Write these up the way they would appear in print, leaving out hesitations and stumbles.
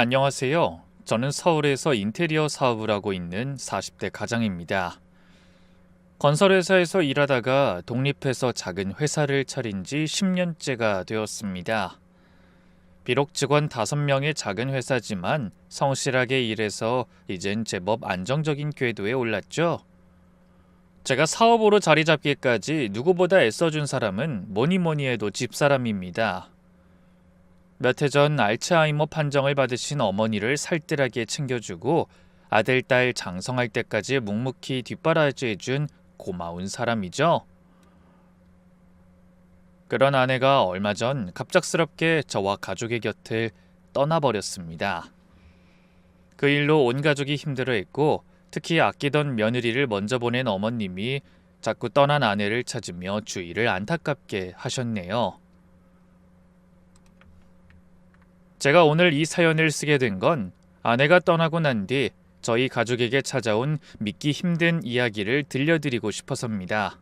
안녕하세요. 저는 서울에서 인테리어 사업을 하고 있는 40대 가장입니다. 건설회사에서 일하다가 독립해서 작은 회사를 차린 지 10년째가 되었습니다. 비록 직원 5명의 작은 회사지만 성실하게 일해서 이젠 제법 안정적인 궤도에 올랐죠. 제가 사업으로 자리 잡기까지 누구보다 애써준 사람은 뭐니 해도 집사람입니다. 몇 해 전 알츠하이머 판정을 받으신 어머니를 살뜰하게 챙겨주고 아들, 딸 장성할 때까지 묵묵히 뒷바라지해준 고마운 사람이죠. 그런 아내가 얼마 전 갑작스럽게 저와 가족의 곁을 떠나버렸습니다. 그 일로 온 가족이 힘들어했고 특히 아끼던 며느리를 먼저 보낸 어머님이 자꾸 떠난 아내를 찾으며 주위를 안타깝게 하셨네요. 제가 오늘 이 사연을 쓰게 된 건 아내가 떠나고 난 뒤 저희 가족에게 찾아온 믿기 힘든 이야기를 들려드리고 싶어서입니다.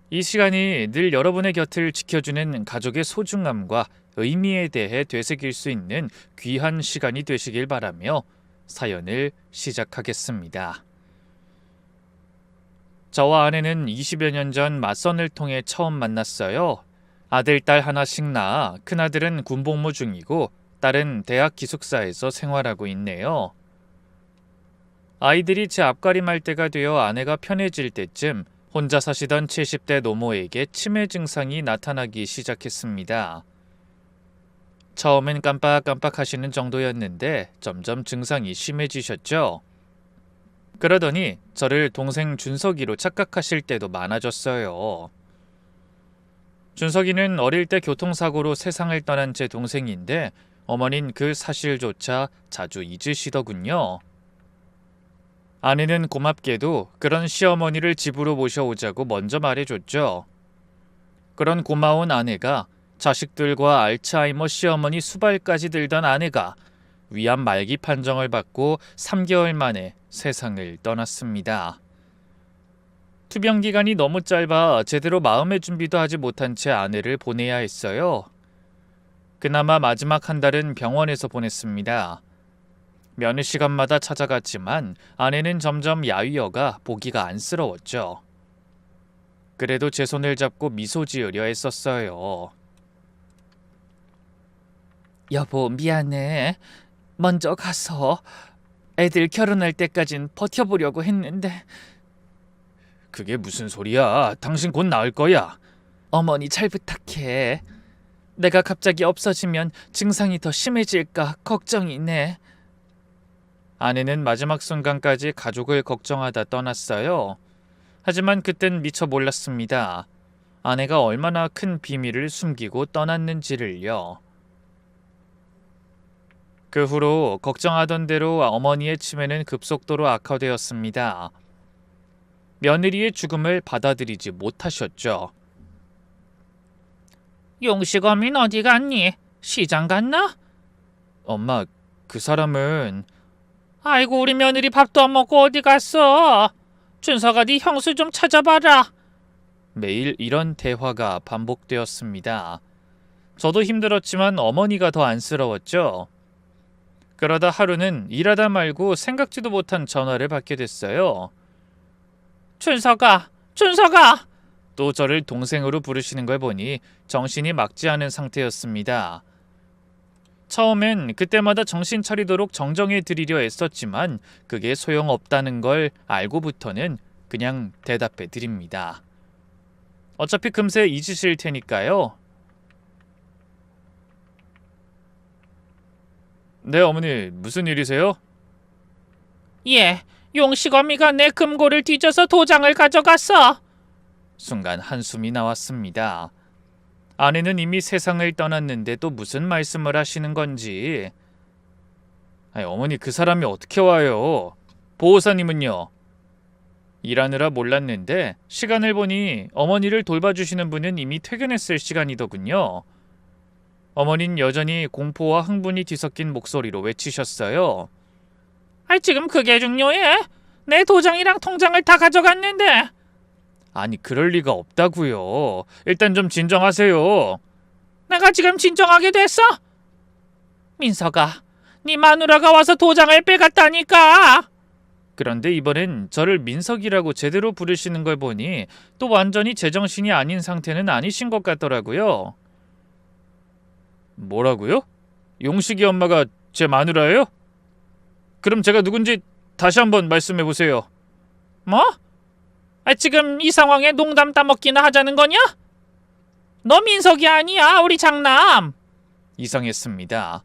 이 시간이 늘 여러분의 곁을 지켜주는 가족의 소중함과 의미에 대해 되새길 수 있는 귀한 시간이 되시길 바라며 사연을 시작하겠습니다. 저와 아내는 20여 년 전 맞선을 통해 처음 만났어요. 아들, 딸 하나씩 낳아 큰아들은 군복무 중이고 딸은 대학 기숙사에서 생활하고 있네요. 아이들이 제 앞가림할 때가 되어 아내가 편해질 때쯤 혼자 사시던 70대 노모에게 치매 증상이 나타나기 시작했습니다. 처음엔 깜빡깜빡 하시는 정도였는데 점점 증상이 심해지셨죠. 그러더니 저를 동생 준석이로 착각하실 때도 많아졌어요. 준석이는 어릴 때 교통사고로 세상을 떠난 제 동생인데 어머닌 그 사실조차 자주 잊으시더군요. 아내는 고맙게도 그런 시어머니를 집으로 모셔오자고 먼저 말해줬죠. 그런 고마운 아내가 자식들과 알츠하이머 시어머니 수발까지 들던 아내가 위암 말기 판정을 받고 3개월 만에 세상을 떠났습니다. 투병 기간이 너무 짧아 제대로 마음의 준비도 하지 못한 채 아내를 보내야 했어요. 그나마 마지막 한 달은 병원에서 보냈습니다. 면회 시간마다 찾아갔지만 아내는 점점 야위어가 보기가 안쓰러웠죠. 그래도 제 손을 잡고 미소 지으려 했었어요. 여보, 미안해. 먼저 가서 애들 결혼할 때까진 버텨보려고 했는데. 그게 무슨 소리야? 당신 곧 나을 거야. 어머니 잘 부탁해. 내가 갑자기 없어지면 증상이 더 심해질까 걱정이네. 아내는 마지막 순간까지 가족을 걱정하다 떠났어요. 하지만 그땐 미처 몰랐습니다. 아내가 얼마나 큰 비밀을 숨기고 떠났는지를요. 그 후로 걱정하던 대로 어머니의 치매는 급속도로 악화되었습니다. 며느리의 죽음을 받아들이지 못하셨죠. 용식어민 어디 갔니? 시장 갔나? 엄마, 그 사람은... 아이고, 우리 며느리 밥도 안 먹고 어디 갔어? 준서가 네 형수 좀 찾아봐라. 매일 이런 대화가 반복되었습니다. 저도 힘들었지만 어머니가 더 안쓰러웠죠. 그러다 하루는 일하다 말고 생각지도 못한 전화를 받게 됐어요. 준서가! 또 저를 동생으로 부르시는 걸 보니 정신이 막지 않은 상태였습니다. 처음엔 그때마다 정신 차리도록 정정해 드리려 애썼지만 그게 소용없다는 걸 알고부터는 그냥 대답해 드립니다. 어차피 금세 잊으실 테니까요. 네, 어머니, 무슨 일이세요? 예, 용식어미가 내 금고를 뒤져서 도장을 가져갔어. 순간 한숨이 나왔습니다. 아내는 이미 세상을 떠났는데 또 무슨 말씀을 하시는 건지. 어머니, 그 사람이 어떻게 와요? 보호사님은요? 일하느라 몰랐는데 시간을 보니 어머니를 돌봐주시는 분은 이미 퇴근했을 시간이더군요. 어머니는 여전히 공포와 흥분이 뒤섞인 목소리로 외치셨어요. 지금 그게 중요해? 내 도장이랑 통장을 다 가져갔는데. 아니, 그럴 리가 없다고요. 일단 좀 진정하세요. 내가 지금 진정하게 됐어? 민석아, 네 마누라가 와서 도장을 빼갔다니까. 그런데 이번엔 저를 민석이라고 제대로 부르시는 걸 보니 또 완전히 제정신이 아닌 상태는 아니신 것 같더라고요. 뭐라고요? 용식이 엄마가 제 마누라예요? 그럼 제가 누군지 다시 한번 말씀해 보세요. 뭐? 지금 이 상황에 농담 따먹기나 하자는 거냐? 너 민석이 아니야, 우리 장남. 이상했습니다.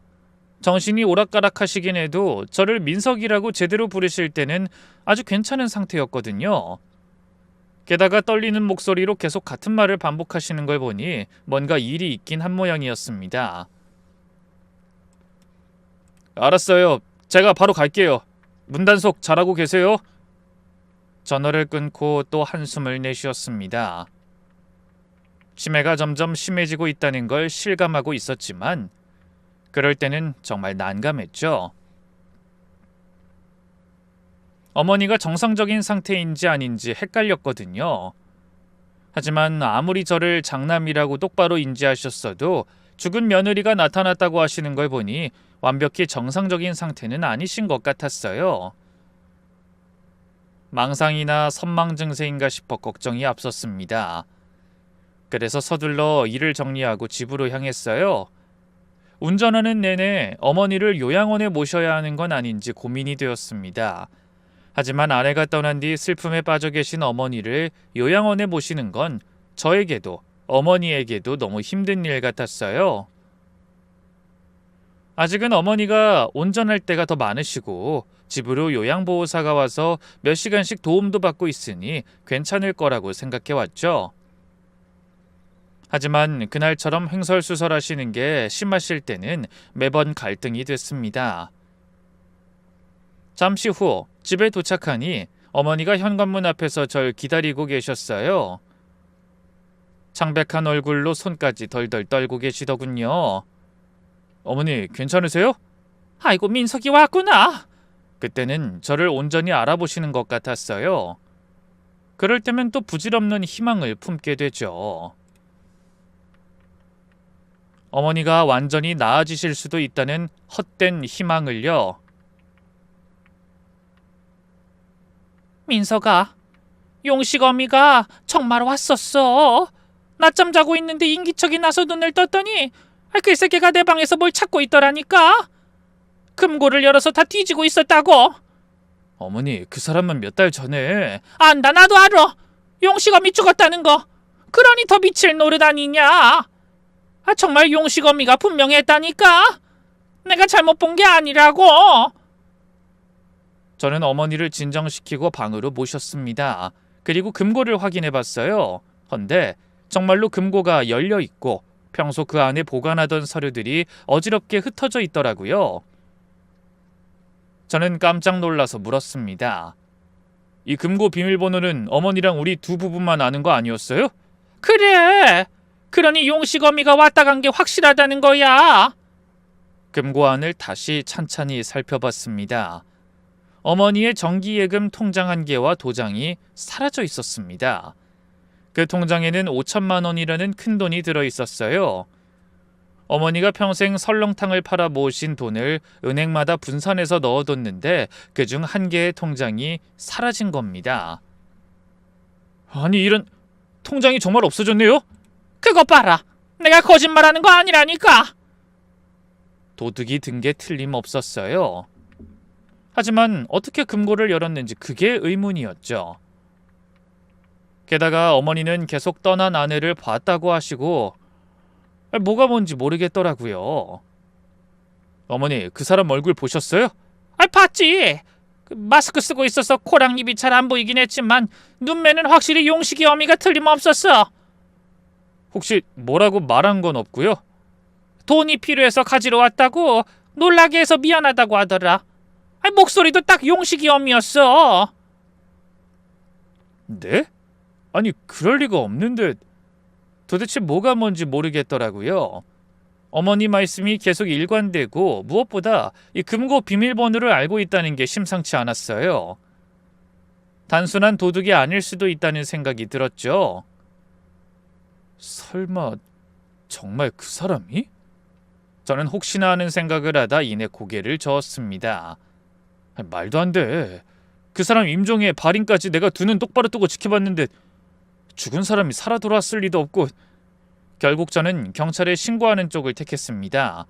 정신이 오락가락하시긴 해도 저를 민석이라고 제대로 부르실 때는 아주 괜찮은 상태였거든요. 게다가 떨리는 목소리로 계속 같은 말을 반복하시는 걸 보니 뭔가 일이 있긴 한 모양이었습니다. 알았어요. 제가 바로 갈게요. 문단속 잘하고 계세요. 전화를 끊고 또 한숨을 내쉬었습니다. 치매가 점점 심해지고 있다는 걸 실감하고 있었지만 그럴 때는 정말 난감했죠. 어머니가 정상적인 상태인지 아닌지 헷갈렸거든요. 하지만 아무리 저를 장남이라고 똑바로 인지하셨어도 죽은 며느리가 나타났다고 하시는 걸 보니 완벽히 정상적인 상태는 아니신 것 같았어요. 망상이나 선망 증세인가 싶어 걱정이 앞섰습니다. 그래서 서둘러 일을 정리하고 집으로 향했어요. 운전하는 내내 어머니를 요양원에 모셔야 하는 건 아닌지 고민이 되었습니다. 하지만 아내가 떠난 뒤 슬픔에 빠져 계신 어머니를 요양원에 모시는 건 저에게도 어머니에게도 너무 힘든 일 같았어요. 아직은 어머니가 온전할 때가 더 많으시고 집으로 요양보호사가 와서 몇 시간씩 도움도 받고 있으니 괜찮을 거라고 생각해왔죠. 하지만 그날처럼 횡설수설하시는 게 심하실 때는 매번 갈등이 됐습니다. 잠시 후 집에 도착하니 어머니가 현관문 앞에서 절 기다리고 계셨어요. 창백한 얼굴로 손까지 덜덜 떨고 계시더군요. 어머니 괜찮으세요? 아이고 민석이 왔구나. 그때는 저를 온전히 알아보시는 것 같았어요. 그럴 때면 또 부질없는 희망을 품게 되죠. 어머니가 완전히 나아지실 수도 있다는 헛된 희망을요. 민석아, 용식 어미가 정말 왔었어. 낮잠 자고 있는데 인기척이 나서 눈을 떴더니 글쎄 걔가 내 방에서 뭘 찾고 있더라니까. 금고를 열어서 다 뒤지고 있었다고. 어머니, 그 사람은 몇 달 전에. 안다, 나도 알아. 용식 어미 죽었다는 거. 그러니 더 미칠 노릇 아니냐. 정말 용식 어미가 분명했다니까. 내가 잘못 본 게 아니라고. 저는 어머니를 진정시키고 방으로 모셨습니다. 그리고 금고를 확인해봤어요. 헌데 정말로 금고가 열려있고 평소 그 안에 보관하던 서류들이 어지럽게 흩어져 있더라고요. 저는 깜짝 놀라서 물었습니다. 이 금고 비밀번호는 어머니랑 우리 두 부부만 아는 거 아니었어요? 그래. 그러니 용식 어미가 왔다 간 게 확실하다는 거야. 금고 안을 다시 찬찬히 살펴봤습니다. 어머니의 정기예금 통장 한 개와 도장이 사라져 있었습니다. 그 통장에는 5천만 원이라는 큰 돈이 들어있었어요. 어머니가 평생 설렁탕을 팔아 모으신 돈을 은행마다 분산해서 넣어뒀는데 그중 한 개의 통장이 사라진 겁니다. 아니 이런, 통장이 정말 없어졌네요? 그거 봐라. 내가 거짓말하는 거 아니라니까. 도둑이 든 게 틀림없었어요. 하지만 어떻게 금고를 열었는지 그게 의문이었죠. 게다가 어머니는 계속 떠난 아내를 봤다고 하시고 뭐가 뭔지 모르겠더라고요. 어머니, 그 사람 얼굴 보셨어요? 봤지. 마스크 쓰고 있어서 코랑 입이 잘 안 보이긴 했지만 눈매는 확실히 용식이 어미가 틀림없었어. 혹시 뭐라고 말한 건 없고요? 돈이 필요해서 가지러 왔다고 놀라게 해서 미안하다고 하더라. 목소리도 딱 용식이 어미였어. 네? 아니 그럴 리가 없는데 도대체 뭐가 뭔지 모르겠더라고요. 어머니 말씀이 계속 일관되고 무엇보다 이 금고 비밀번호를 알고 있다는 게 심상치 않았어요. 단순한 도둑이 아닐 수도 있다는 생각이 들었죠. 설마 정말 그 사람이? 저는 혹시나 하는 생각을 하다 이내 고개를 저었습니다. 말도 안 돼. 그 사람 임종의 발인까지 내가 두 눈 똑바로 뜨고 지켜봤는데 죽은 사람이 살아 돌아왔을 리도 없고. 결국 저는 경찰에 신고하는 쪽을 택했습니다.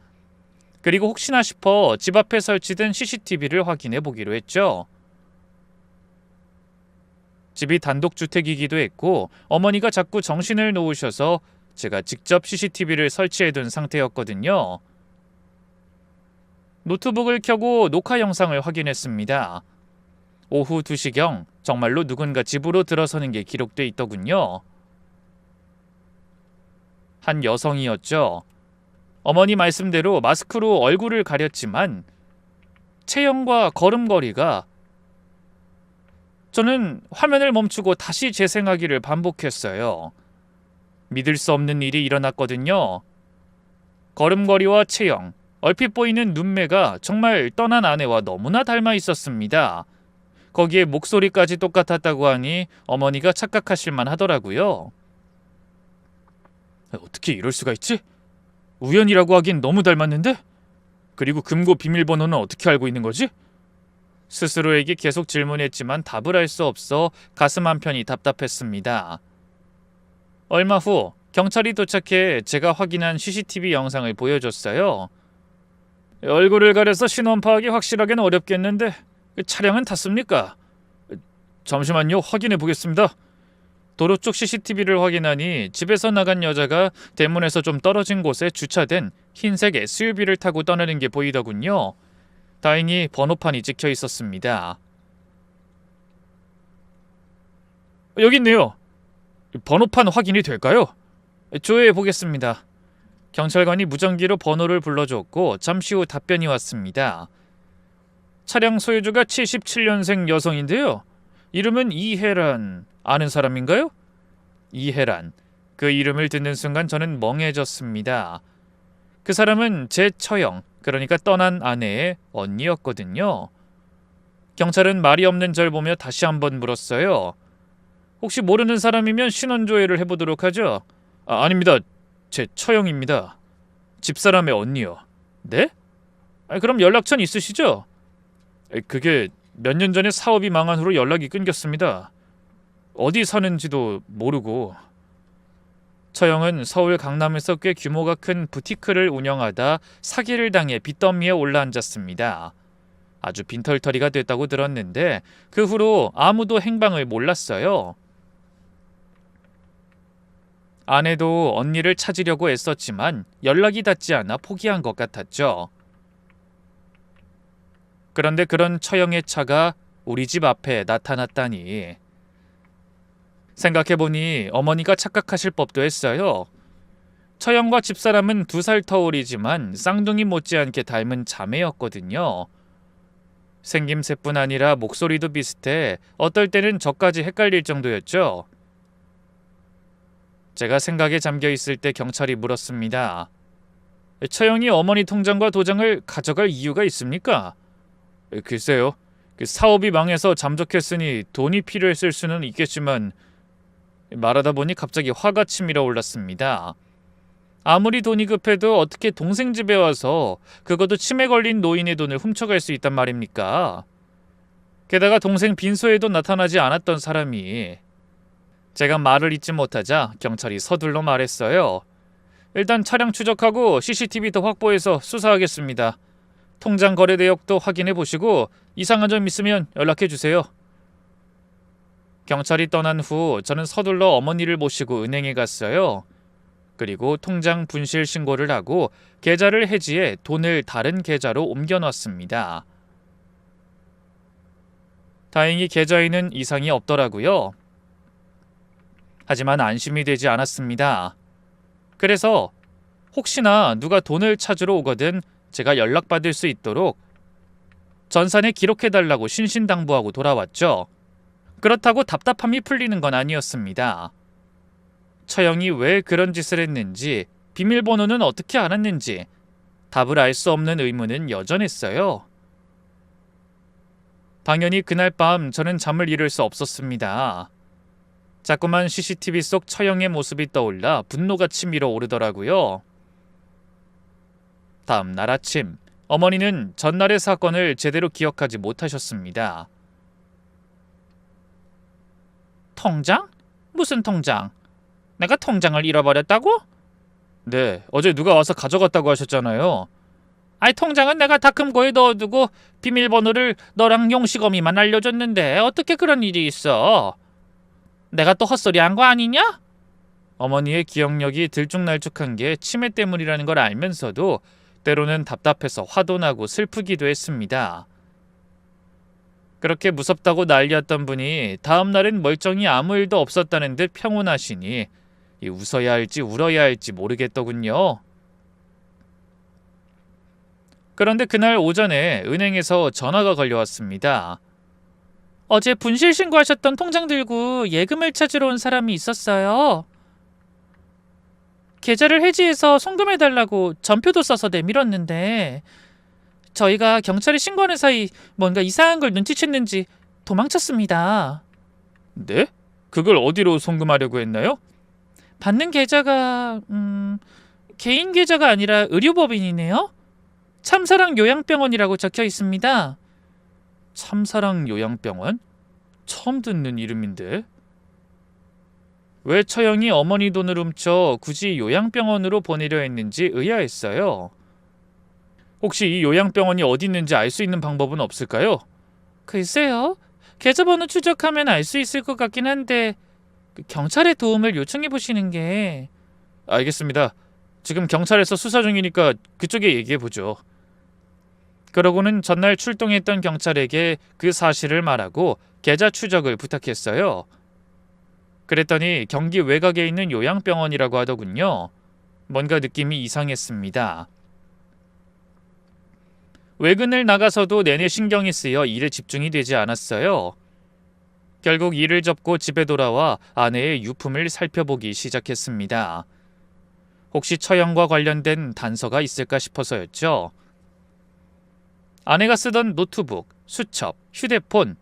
그리고 혹시나 싶어 집 앞에 설치된 CCTV를 확인해 보기로 했죠. 집이 단독주택이기도 했고 어머니가 자꾸 정신을 놓으셔서 제가 직접 CCTV를 설치해둔 상태였거든요. 노트북을 켜고 녹화 영상을 확인했습니다. 오후 2시경 정말로 누군가 집으로 들어서는 게 기록돼 있더군요. 한 여성이었죠. 어머니 말씀대로 마스크로 얼굴을 가렸지만 체형과 걸음걸이가. 저는 화면을 멈추고 다시 재생하기를 반복했어요. 믿을 수 없는 일이 일어났거든요. 걸음걸이와 체형, 얼핏 보이는 눈매가 정말 떠난 아내와 너무나 닮아 있었습니다. 거기에 목소리까지 똑같았다고 하니 어머니가 착각하실만 하더라고요. 어떻게 이럴 수가 있지? 우연이라고 하긴 너무 닮았는데? 그리고 금고 비밀번호는 어떻게 알고 있는 거지? 스스로에게 계속 질문했지만 답을 할 수 없어 가슴 한편이 답답했습니다. 얼마 후 경찰이 도착해 제가 확인한 CCTV 영상을 보여줬어요. 얼굴을 가려서 신원 파악이 확실하게는 어렵겠는데 차량은 탔습니까? 잠시만요, 확인해 보겠습니다. 도로 쪽 CCTV를 확인하니 집에서 나간 여자가 대문에서 좀 떨어진 곳에 주차된 흰색 SUV를 타고 떠나는 게 보이더군요. 다행히 번호판이 찍혀 있었습니다. 여기 있네요. 번호판 확인이 될까요? 조회해 보겠습니다. 경찰관이 무전기로 번호를 불러줬고 잠시 후 답변이 왔습니다. 차량 소유주가 77년생 여성인데요. 이름은 이혜란. 아는 사람인가요? 이혜란. 그 이름을 듣는 순간 저는 멍해졌습니다. 그 사람은 제 처형, 그러니까 떠난 아내의 언니였거든요. 경찰은 말이 없는 절 보며 다시 한번 물었어요. 혹시 모르는 사람이면 신원조회를 해보도록 하죠. 아닙니다. 제 처형입니다. 집사람의 언니요. 네? 그럼 연락처는 있으시죠? 그게 몇 년 전에 사업이 망한 후로 연락이 끊겼습니다. 어디 사는지도 모르고. 처형은 서울 강남에서 꽤 규모가 큰 부티크를 운영하다 사기를 당해 빚더미에 올라앉았습니다. 아주 빈털터리가 됐다고 들었는데 그 후로 아무도 행방을 몰랐어요. 아내도 언니를 찾으려고 애썼지만 연락이 닿지 않아 포기한 것 같았죠. 그런데 그런 처형의 차가 우리 집 앞에 나타났다니. 생각해보니 어머니가 착각하실 법도 했어요. 처형과 집사람은 2살 터울이지만 쌍둥이 못지않게 닮은 자매였거든요. 생김새뿐 아니라 목소리도 비슷해 어떨 때는 저까지 헷갈릴 정도였죠. 제가 생각에 잠겨 있을 때 경찰이 물었습니다. 처형이 어머니 통장과 도장을 가져갈 이유가 있습니까? 글쎄요. 그 사업이 망해서 잠적했으니 돈이 필요했을 수는 있겠지만. 말하다 보니 갑자기 화가 치밀어 올랐습니다. 아무리 돈이 급해도 어떻게 동생 집에 와서 그것도 치매 걸린 노인의 돈을 훔쳐갈 수 있단 말입니까? 게다가 동생 빈소에도 나타나지 않았던 사람이. 제가 말을 잇지 못하자 경찰이 서둘러 말했어요. 일단 차량 추적하고 CCTV도 확보해서 수사하겠습니다. 통장 거래 내역도 확인해 보시고 이상한 점 있으면 연락해 주세요. 경찰이 떠난 후 저는 서둘러 어머니를 모시고 은행에 갔어요. 그리고 통장 분실 신고를 하고 계좌를 해지해 돈을 다른 계좌로 옮겨놨습니다. 다행히 계좌에는 이상이 없더라고요. 하지만 안심이 되지 않았습니다. 그래서 혹시나 누가 돈을 찾으러 오거든 제가 연락받을 수 있도록 전산에 기록해달라고 신신당부하고 돌아왔죠. 그렇다고 답답함이 풀리는 건 아니었습니다. 처형이 왜 그런 짓을 했는지, 비밀번호는 어떻게 알았는지 답을 알 수 없는 의문은 여전했어요. 당연히 그날 밤 저는 잠을 이룰 수 없었습니다. 자꾸만 CCTV 속 처형의 모습이 떠올라 분노가 치밀어 오르더라고요. 다음 날 아침, 어머니는 전날의 사건을 제대로 기억하지 못하셨습니다. 통장? 무슨 통장? 내가 통장을 잃어버렸다고? 네, 어제 누가 와서 가져갔다고 하셨잖아요. 아이, 통장은 내가 다금고에 넣어두고 비밀번호를 너랑 용식어미만 알려줬는데 어떻게 그런 일이 있어? 내가 또 헛소리한 거 아니냐? 어머니의 기억력이 들쭉날쭉한 게 치매 때문이라는 걸 알면서도 때로는 답답해서 화도 나고 슬프기도 했습니다. 그렇게 무섭다고 난리였던 분이 다음 날엔 멀쩡히 아무 일도 없었다는 듯 평온하시니 웃어야 할지 울어야 할지 모르겠더군요. 그런데 그날 오전에 은행에서 전화가 걸려왔습니다. 어제 분실 신고하셨던 통장 들고 예금을 찾으러 온 사람이 있었어요. 계좌를 해지해서 송금해달라고 전표도 써서 내밀었는데 저희가 경찰에 신고하는 사이 뭔가 이상한 걸 눈치챘는지 도망쳤습니다. 네? 그걸 어디로 송금하려고 했나요? 받는 계좌가 개인 계좌가 아니라 의료법인이네요. 참사랑 요양병원이라고 적혀 있습니다. 참사랑 요양병원? 처음 듣는 이름인데. 왜 처형이 어머니 돈을 훔쳐 굳이 요양병원으로 보내려 했는지 의아했어요. 혹시 이 요양병원이 어디 있는지 알 수 있는 방법은 없을까요? 글쎄요. 계좌번호 추적하면 알 수 있을 것 같긴 한데 경찰의 도움을 요청해 보시는 게... 알겠습니다. 지금 경찰에서 수사 중이니까 그쪽에 얘기해보죠. 그러고는 전날 출동했던 경찰에게 그 사실을 말하고 계좌 추적을 부탁했어요. 그랬더니 경기 외곽에 있는 요양병원이라고 하더군요. 뭔가 느낌이 이상했습니다. 외근을 나가서도 내내 신경이 쓰여 일에 집중이 되지 않았어요. 결국 일을 접고 집에 돌아와 아내의 유품을 살펴보기 시작했습니다. 혹시 처형과 관련된 단서가 있을까 싶어서였죠. 아내가 쓰던 노트북, 수첩, 휴대폰.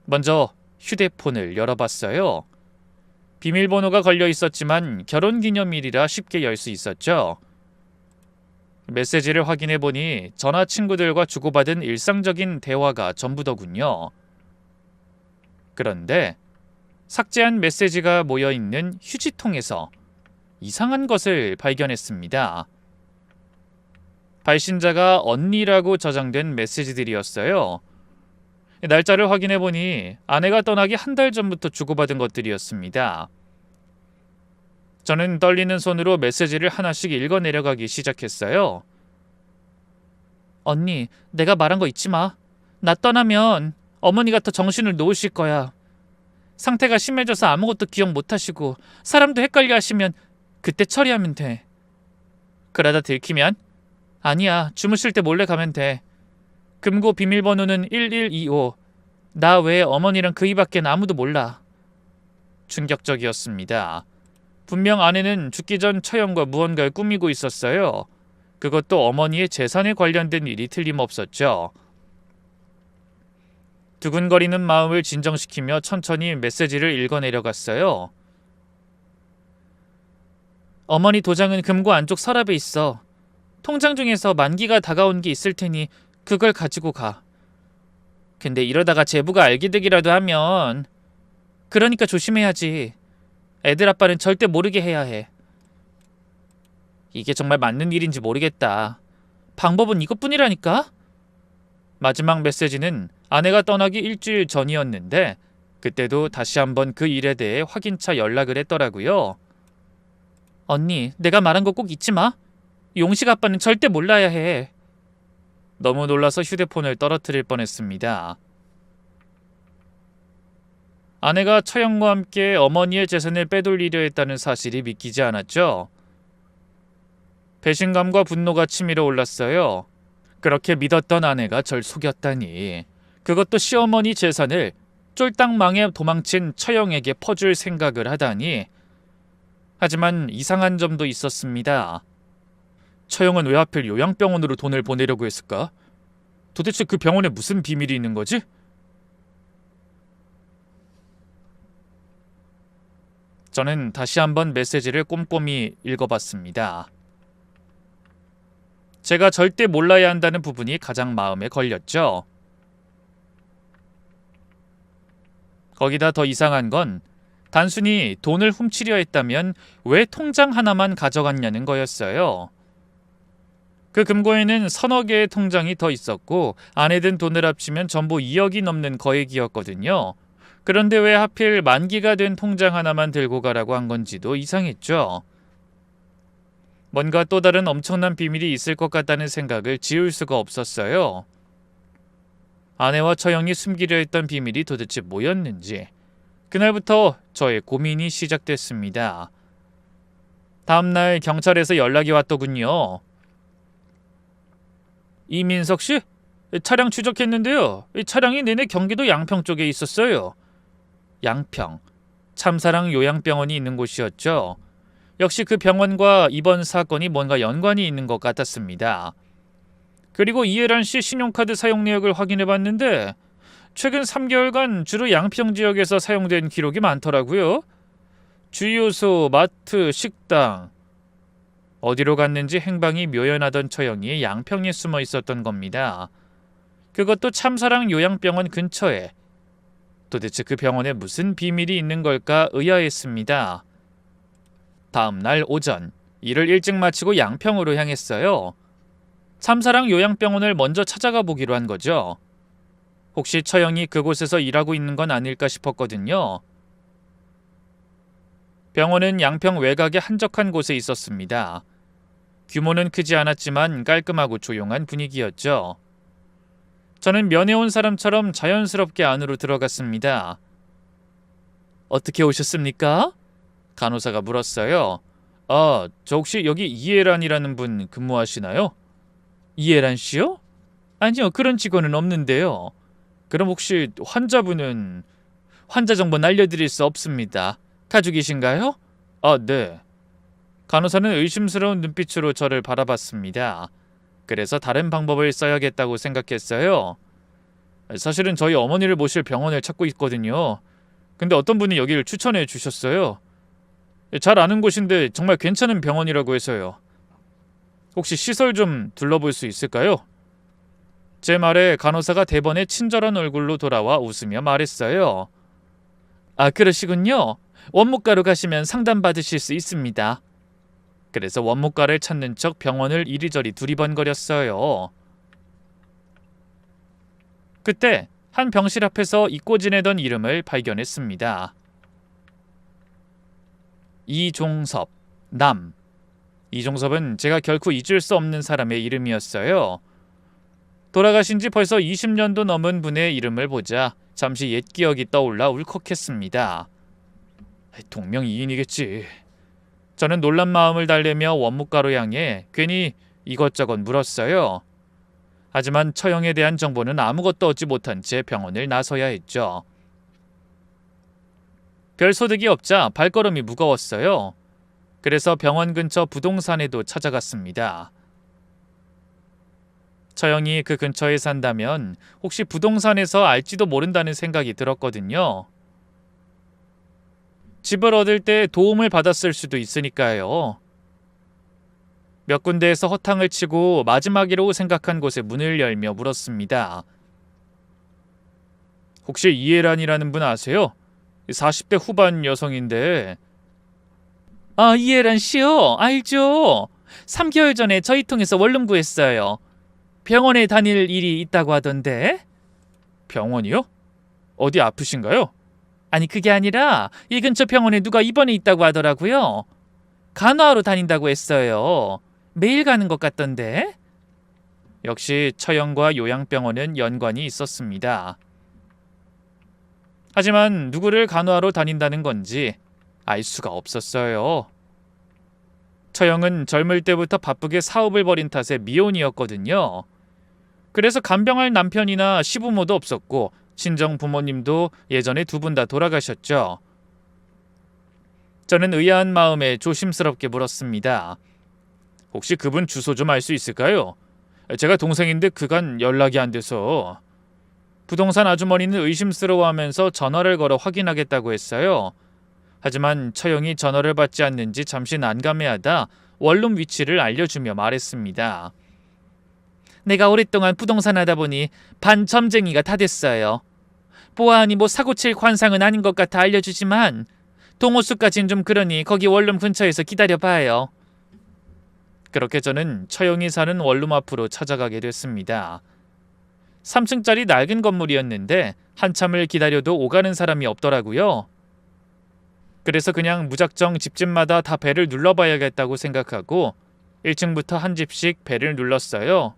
먼저 휴대폰을 열어봤어요. 비밀번호가 걸려 있었지만 결혼기념일이라 쉽게 열 수 있었죠. 메시지를 확인해보니 전화 친구들과 주고받은 일상적인 대화가 전부더군요. 그런데 삭제한 메시지가 모여있는 휴지통에서 이상한 것을 발견했습니다. 발신자가 언니라고 저장된 메시지들이었어요. 날짜를 확인해보니 아내가 떠나기 한 달 전부터 주고받은 것들이었습니다. 저는 떨리는 손으로 메시지를 하나씩 읽어 내려가기 시작했어요. 언니, 내가 말한 거 잊지 마. 나 떠나면 어머니가 더 정신을 놓으실 거야. 상태가 심해져서 아무것도 기억 못하시고 사람도 헷갈려 하시면 그때 처리하면 돼. 그러다 들키면? 아니야, 주무실 때 몰래 가면 돼. 금고 비밀번호는 1125. 나 외에 어머니랑 그 이밖엔 아무도 몰라. 충격적이었습니다. 분명 아내는 죽기 전 처형과 무언가를 꾸미고 있었어요. 그것도 어머니의 재산에 관련된 일이 틀림없었죠. 두근거리는 마음을 진정시키며 천천히 메시지를 읽어내려갔어요. 어머니 도장은 금고 안쪽 서랍에 있어. 통장 중에서 만기가 다가온 게 있을 테니 그걸 가지고 가. 근데 이러다가 제부가 알기득이라도 하면... 그러니까 조심해야지. 애들 아빠는 절대 모르게 해야 해. 이게 정말 맞는 일인지 모르겠다. 방법은 이것뿐이라니까? 마지막 메시지는 아내가 떠나기 일주일 전이었는데 그때도 다시 한번 그 일에 대해 확인차 연락을 했더라고요. 언니, 내가 말한 거 꼭 잊지 마. 용식 아빠는 절대 몰라야 해. 너무 놀라서 휴대폰을 떨어뜨릴 뻔했습니다. 아내가 처형과 함께 어머니의 재산을 빼돌리려 했다는 사실이 믿기지 않았죠. 배신감과 분노가 치밀어 올랐어요. 그렇게 믿었던 아내가 절 속였다니. 그것도 시어머니 재산을 쫄딱 망해 도망친 처형에게 퍼줄 생각을 하다니. 하지만 이상한 점도 있었습니다. 처형은 왜 하필 요양병원으로 돈을 보내려고 했을까? 도대체 그 병원에 무슨 비밀이 있는 거지? 저는 다시 한번 메시지를 꼼꼼히 읽어봤습니다. 제가 절대 몰라야 한다는 부분이 가장 마음에 걸렸죠. 거기다 더 이상한 건 단순히 돈을 훔치려 했다면 왜 통장 하나만 가져갔냐는 거였어요. 그 금고에는 서너 개의 통장이 더 있었고 안에 든 돈을 합치면 전부 2억이 넘는 거액이었거든요. 그런데 왜 하필 만기가 된 통장 하나만 들고 가라고 한 건지도 이상했죠. 뭔가 또 다른 엄청난 비밀이 있을 것 같다는 생각을 지울 수가 없었어요. 아내와 처형이 숨기려 했던 비밀이 도대체 뭐였는지 그날부터 저의 고민이 시작됐습니다. 다음날 경찰에서 연락이 왔더군요. 이민석 씨? 차량 추적했는데요. 차량이 내내 경기도 양평 쪽에 있었어요. 양평, 참사랑 요양병원이 있는 곳이었죠. 역시 그 병원과 이번 사건이 뭔가 연관이 있는 것 같았습니다. 그리고 이해란 씨 신용카드 사용 내역을 확인해봤는데 최근 3개월간 주로 양평 지역에서 사용된 기록이 많더라고요. 주유소, 마트, 식당. 어디로 갔는지 행방이 묘연하던 처형이 양평에 숨어 있었던 겁니다. 그것도 참사랑 요양병원 근처에. 도대체 그 병원에 무슨 비밀이 있는 걸까 의아했습니다. 다음 날 오전, 일을 일찍 마치고 양평으로 향했어요. 참사랑 요양병원을 먼저 찾아가 보기로 한 거죠. 혹시 처형이 그곳에서 일하고 있는 건 아닐까 싶었거든요. 병원은 양평 외곽의 한적한 곳에 있었습니다. 규모는 크지 않았지만 깔끔하고 조용한 분위기였죠. 저는 면회 온 사람처럼 자연스럽게 안으로 들어갔습니다. 어떻게 오셨습니까? 간호사가 물었어요. 저 혹시 여기 이해란이라는 분 근무하시나요? 이해란 씨요? 아니요, 그런 직원은 없는데요. 그럼 혹시 환자분은? 환자 정보는 알려드릴 수 없습니다. 가족이신가요? 네. 간호사는 의심스러운 눈빛으로 저를 바라봤습니다. 그래서 다른 방법을 써야겠다고 생각했어요. 사실은 저희 어머니를 모실 병원을 찾고 있거든요. 근데 어떤 분이 여기를 추천해 주셨어요. 잘 아는 곳인데 정말 괜찮은 병원이라고 해서요. 혹시 시설 좀 둘러볼 수 있을까요? 제 말에 간호사가 대번에 친절한 얼굴로 돌아와 웃으며 말했어요. 그러시군요. 원무과로 가시면 상담받으실 수 있습니다. 그래서 원무과를 찾는 척 병원을 이리저리 두리번거렸어요. 그때 한 병실 앞에서 잊고 지내던 이름을 발견했습니다. 이종섭, 남. 이종섭은 제가 결코 잊을 수 없는 사람의 이름이었어요. 돌아가신 지 벌써 20년도 넘은 분의 이름을 보자 잠시 옛 기억이 떠올라 울컥했습니다. 동명이인이겠지. 저는 놀란 마음을 달래며 원무과로 향해 괜히 이것저것 물었어요. 하지만 처형에 대한 정보는 아무것도 얻지 못한 채 병원을 나서야 했죠. 별 소득이 없자 발걸음이 무거웠어요. 그래서 병원 근처 부동산에도 찾아갔습니다. 처형이 그 근처에 산다면 혹시 부동산에서 알지도 모른다는 생각이 들었거든요. 집을 얻을 때 도움을 받았을 수도 있으니까요. 몇 군데에서 허탕을 치고 마지막이라고 생각한 곳에 문을 열며 물었습니다. 혹시 이해란이라는 분 아세요? 40대 후반 여성인데. 이해란 씨요? 알죠. 3개월 전에 저희 통해서 원룸 구했어요. 병원에 다닐 일이 있다고 하던데. 병원이요? 어디 아프신가요? 아니, 그게 아니라 이 근처 병원에 누가 입원해 있다고 하더라고요. 간호하러 다닌다고 했어요. 매일 가는 것 같던데. 역시 처형과 요양병원은 연관이 있었습니다. 하지만 누구를 간호하러 다닌다는 건지 알 수가 없었어요. 처형은 젊을 때부터 바쁘게 사업을 벌인 탓에 미혼이었거든요. 그래서 간병할 남편이나 시부모도 없었고 친정 부모님도 예전에 두 분 다 돌아가셨죠. 저는 의아한 마음에 조심스럽게 물었습니다. 혹시 그분 주소 좀 알 수 있을까요? 제가 동생인데 그간 연락이 안 돼서. 부동산 아주머니는 의심스러워하면서 전화를 걸어 확인하겠다고 했어요. 하지만 처형이 전화를 받지 않는지 잠시 난감해하다 원룸 위치를 알려주며 말했습니다. 내가 오랫동안 부동산 하다 보니 반점쟁이가 다 됐어요. 보아하니 뭐 사고칠 관상은 아닌 것 같아 알려주지만 동호수까진 좀 그러니 거기 원룸 근처에서 기다려봐요. 그렇게 저는 처형이 사는 원룸 앞으로 찾아가게 됐습니다. 3층짜리 낡은 건물이었는데 한참을 기다려도 오가는 사람이 없더라고요. 그래서 그냥 무작정 집집마다 다 벨을 눌러봐야겠다고 생각하고 1층부터 한 집씩 벨을 눌렀어요.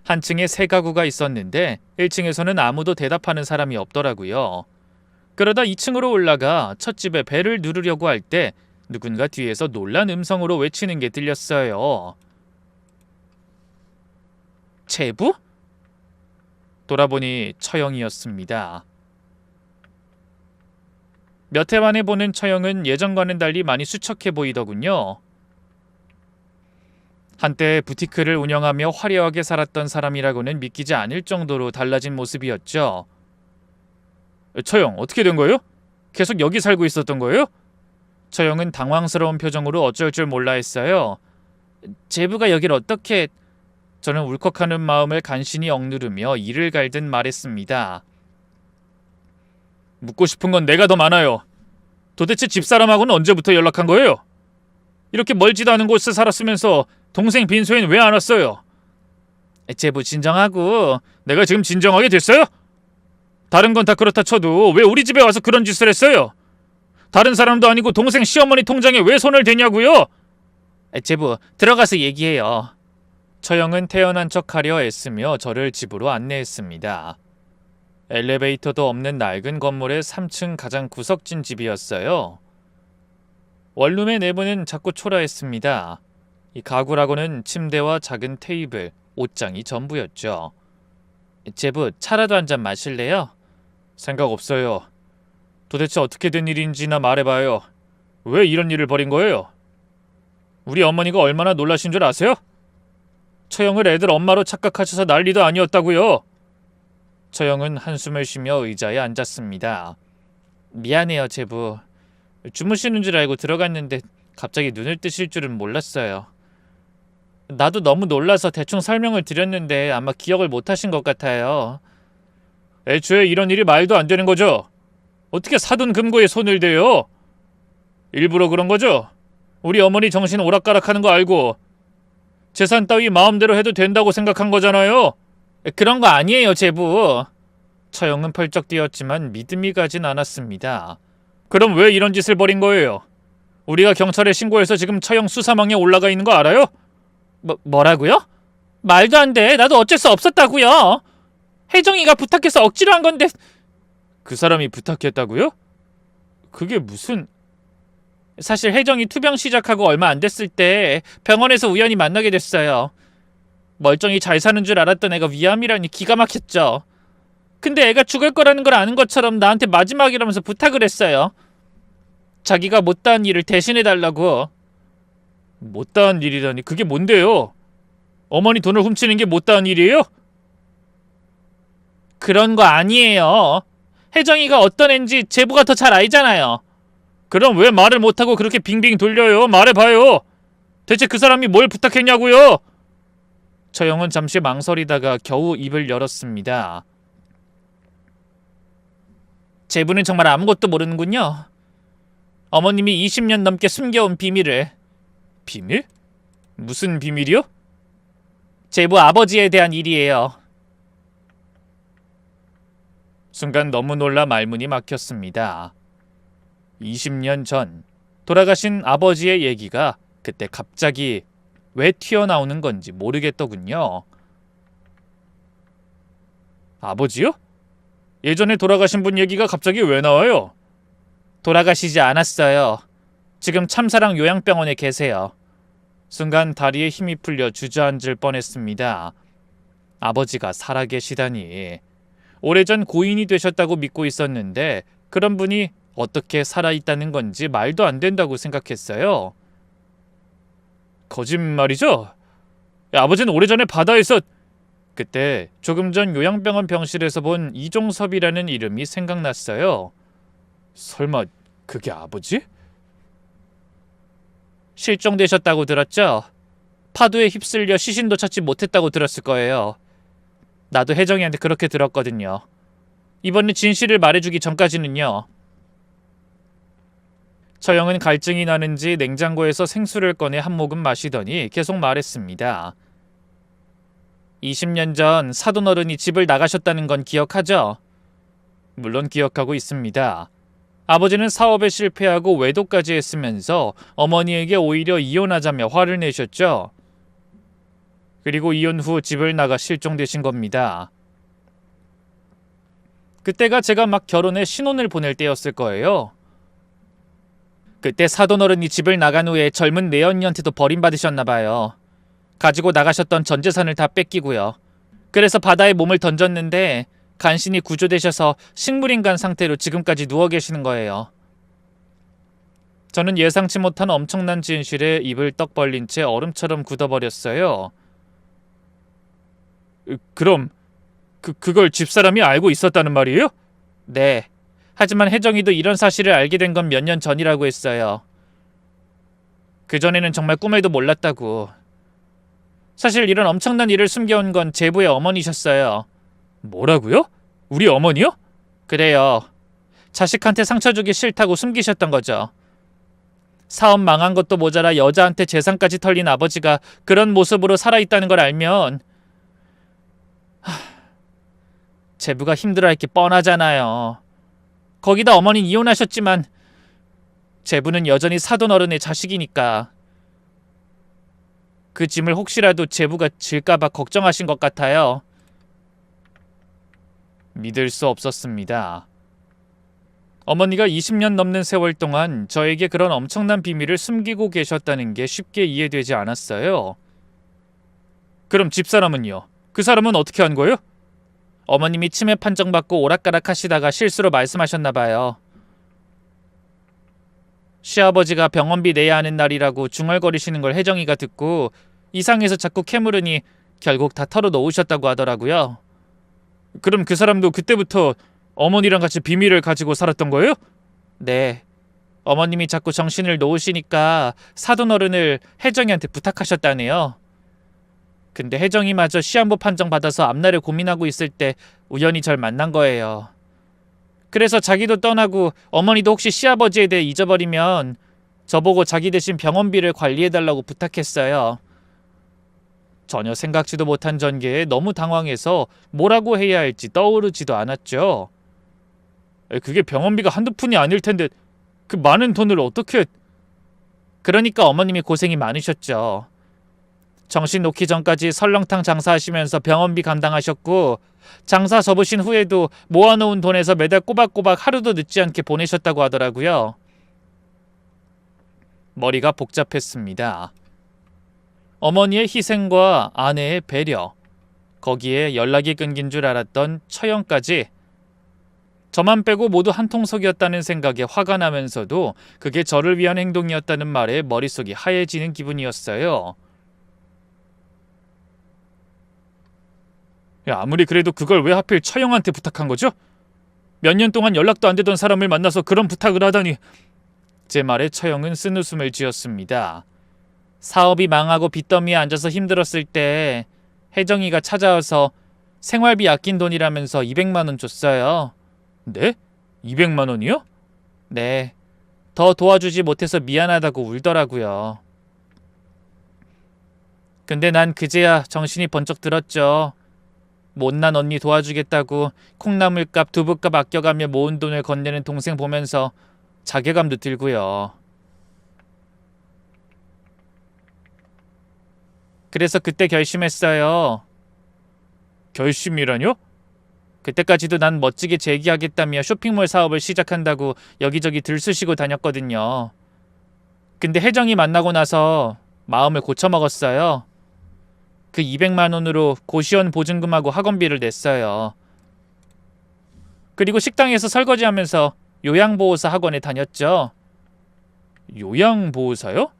한 층에 3가구가 있었는데 1층에서는 아무도 대답하는 사람이 없더라고요. 그러다 2층으로 올라가 첫 집에 벨을 누르려고 할 때 누군가 뒤에서 놀란 음성으로 외치는 게 들렸어요. 제부? 돌아보니 처형이었습니다. 몇 해 만에 보는 처형은 예전과는 달리 많이 수척해 보이더군요. 한때 부티크를 운영하며 화려하게 살았던 사람이라고는 믿기지 않을 정도로 달라진 모습이었죠. 처형, 어떻게 된 거예요? 계속 여기 살고 있었던 거예요? 처형은 당황스러운 표정으로 어쩔 줄 몰라 했어요. 제부가 여길 어떻게... 저는 울컥하는 마음을 간신히 억누르며 이를 갈듯 말했습니다. 묻고 싶은 건 내가 더 많아요. 도대체 집사람하고는 언제부터 연락한 거예요? 이렇게 멀지도 않은 곳에 살았으면서 동생 빈소엔 왜 안 왔어요? 제부 진정하고. 내가 지금 진정하게 됐어요? 다른 건 다 그렇다 쳐도 왜 우리 집에 와서 그런 짓을 했어요? 다른 사람도 아니고 동생 시어머니 통장에 왜 손을 대냐고요? 제부, 들어가서 얘기해요. 처형은 태연한 척하려 애쓰며 저를 집으로 안내했습니다. 엘리베이터도 없는 낡은 건물의 3층 가장 구석진 집이었어요. 원룸의 내부는 자꾸 초라했습니다. 이 가구라고는 침대와 작은 테이블, 옷장이 전부였죠. 제부, 차라도 한 잔 마실래요? 생각 없어요. 도대체 어떻게 된 일인지나 말해봐요. 왜 이런 일을 벌인 거예요? 우리 어머니가 얼마나 놀라신 줄 아세요? 처형을 애들 엄마로 착각하셔서 난리도 아니었다고요. 처형은 한숨을 쉬며 의자에 앉았습니다. 미안해요, 제부. 주무시는 줄 알고 들어갔는데 갑자기 눈을 뜨실 줄은 몰랐어요. 나도 너무 놀라서 대충 설명을 드렸는데 아마 기억을 못하신 것 같아요. 애초에 이런 일이 말도 안 되는 거죠? 어떻게 사돈 금고에 손을 대요? 일부러 그런 거죠? 우리 어머니 정신 오락가락하는 거 알고 재산 따위 마음대로 해도 된다고 생각한 거잖아요. 그런 거 아니에요, 제부. 처형은 펄쩍 뛰었지만 믿음이 가진 않았습니다. 그럼 왜 이런 짓을 벌인 거예요? 우리가 경찰에 신고해서 지금 처형 수사망에 올라가 있는 거 알아요? 뭐라고요? 말도 안 돼. 나도 어쩔 수 없었다고요. 혜정이가 부탁해서 억지로 한 건데. 그 사람이 부탁했다고요? 그게 무슨... 사실 혜정이 투병 시작하고 얼마 안 됐을 때 병원에서 우연히 만나게 됐어요. 멀쩡히 잘 사는 줄 알았던 애가 위암이라니 기가 막혔죠. 근데 애가 죽을 거라는 걸 아는 것처럼 나한테 마지막이라면서 부탁을 했어요. 자기가 못다한 일을 대신해달라고. 못다한 일이라니 그게 뭔데요? 어머니 돈을 훔치는 게 못다한 일이에요? 그런 거 아니에요. 혜정이가 어떤 앤지 제부가 더 잘 알잖아요. 그럼 왜 말을 못하고 그렇게 빙빙 돌려요? 말해봐요. 대체 그 사람이 뭘 부탁했냐고요? 처형은 잠시 망설이다가 겨우 입을 열었습니다. 제부는 정말 아무것도 모르는군요. 어머님이 20년 넘게 숨겨온 비밀을. 비밀? 무슨 비밀이요? 제부 아버지에 대한 일이에요. 순간 너무 놀라 말문이 막혔습니다. 20년 전 돌아가신 아버지의 얘기가 그때 갑자기 왜 튀어나오는 건지 모르겠더군요. 아버지요? 예전에 돌아가신 분 얘기가 갑자기 왜 나와요? 돌아가시지 않았어요. 지금 참사랑 요양병원에 계세요. 순간 다리에 힘이 풀려 주저앉을 뻔했습니다. 아버지가 살아계시다니. 오래전 고인이 되셨다고 믿고 있었는데 그런 분이 어떻게 살아있다는 건지 말도 안 된다고 생각했어요. 거짓말이죠? 아버지는 오래전에 바다에서... 그때 조금 전 요양병원 병실에서 본 이종섭이라는 이름이 생각났어요. 설마 그게 아버지? 실종되셨다고 들었죠? 파도에 휩쓸려 시신도 찾지 못했다고 들었을 거예요. 나도 혜정이한테 그렇게 들었거든요. 이번에 진실을 말해주기 전까지는요. 처형은 갈증이 나는지 냉장고에서 생수를 꺼내 한 모금 마시더니 계속 말했습니다. 20년 전 사돈 어른이 집을 나가셨다는 건 기억하죠? 물론 기억하고 있습니다. 아버지는 사업에 실패하고 외도까지 했으면서 어머니에게 오히려 이혼하자며 화를 내셨죠. 그리고 이혼 후 집을 나가 실종되신 겁니다. 그때가 제가 막 결혼해 신혼을 보낼 때였을 거예요. 그때 사돈 어른이 집을 나간 후에 젊은 내언니한테도 버림받으셨나 봐요. 가지고 나가셨던 전 재산을 다 뺏기고요. 그래서 바다에 몸을 던졌는데 간신히 구조되셔서 식물인간 상태로 지금까지 누워 계시는 거예요. 저는 예상치 못한 엄청난 진실에 입을 떡 벌린 채 얼음처럼 굳어버렸어요. 그럼 그걸 집사람이 알고 있었다는 말이에요? 네. 하지만 혜정이도 이런 사실을 알게 된 건 몇 년 전이라고 했어요. 그전에는 정말 꿈에도 몰랐다고. 사실 이런 엄청난 일을 숨겨온 건 제부의 어머니셨어요. 뭐라고요? 우리 어머니요? 그래요. 자식한테 상처 주기 싫다고 숨기셨던 거죠. 사업 망한 것도 모자라 여자한테 재산까지 털린 아버지가 그런 모습으로 살아있다는 걸 알면 제부가 힘들어할 게 뻔하잖아요. 거기다 어머니는 이혼하셨지만 제부는 여전히 사돈 어른의 자식이니까. 그 짐을 혹시라도 제부가 질까봐 걱정하신 것 같아요. 믿을 수 없었습니다. 어머니가 20년 넘는 세월 동안 저에게 그런 엄청난 비밀을 숨기고 계셨다는 게 쉽게 이해되지 않았어요. 그럼 집사람은요? 그 사람은 어떻게 한 거예요? 어머님이 치매 판정받고 오락가락 하시다가 실수로 말씀하셨나봐요. 시아버지가 병원비 내야 하는 날이라고 중얼거리시는 걸 혜정이가 듣고 이상해서 자꾸 캐물으니 결국 다 털어놓으셨다고 하더라고요. 그럼 그 사람도 그때부터 어머니랑 같이 비밀을 가지고 살았던 거예요? 네. 어머님이 자꾸 정신을 놓으시니까 사돈 어른을 혜정이한테 부탁하셨다네요. 근데 혜정이마저 시한부 판정 받아서 앞날을 고민하고 있을 때 우연히 절 만난 거예요. 그래서 자기도 떠나고 어머니도 혹시 시아버지에 대해 잊어버리면 저보고 자기 대신 병원비를 관리해달라고 부탁했어요. 전혀 생각지도 못한 전개에 너무 당황해서 뭐라고 해야 할지 떠오르지도 않았죠. 그게 병원비가 한두 푼이 아닐 텐데 그 많은 돈을 어떻게... 그러니까 어머님이 고생이 많으셨죠. 정신 놓기 전까지 설렁탕 장사하시면서 병원비 감당하셨고 장사 접으신 후에도 모아놓은 돈에서 매달 꼬박꼬박 하루도 늦지 않게 보내셨다고 하더라고요. 머리가 복잡했습니다. 어머니의 희생과 아내의 배려, 거기에 연락이 끊긴 줄 알았던 처형까지 저만 빼고 모두 한통속이었다는 생각에 화가 나면서도 그게 저를 위한 행동이었다는 말에 머릿속이 하얘지는 기분이었어요. 아무리 그래도 그걸 왜 하필 처형한테 부탁한 거죠? 몇 년 동안 연락도 안 되던 사람을 만나서 그런 부탁을 하다니. 제 말에 처형은 쓴웃음을 지었습니다. 사업이 망하고 빚더미에 앉아서 힘들었을 때 혜정이가 찾아와서 생활비 아낀 돈이라면서 200만 원 줬어요. 네? 200만 원이요? 네. 더 도와주지 못해서 미안하다고 울더라고요. 근데 난 그제야 정신이 번쩍 들었죠. 못난 언니 도와주겠다고 콩나물값, 두부값 아껴가며 모은 돈을 건네는 동생 보면서 자괴감도 들고요. 그래서 그때 결심했어요. 결심이라뇨? 그때까지도 난 멋지게 재기하겠다며 쇼핑몰 사업을 시작한다고 여기저기 들쑤시고 다녔거든요. 근데 혜정이 만나고 나서 마음을 고쳐먹었어요. 그 200만 원으로 고시원 보증금하고 학원비를 냈어요. 그리고 식당에서 설거지하면서 요양보호사 학원에 다녔죠. 요양보호사요?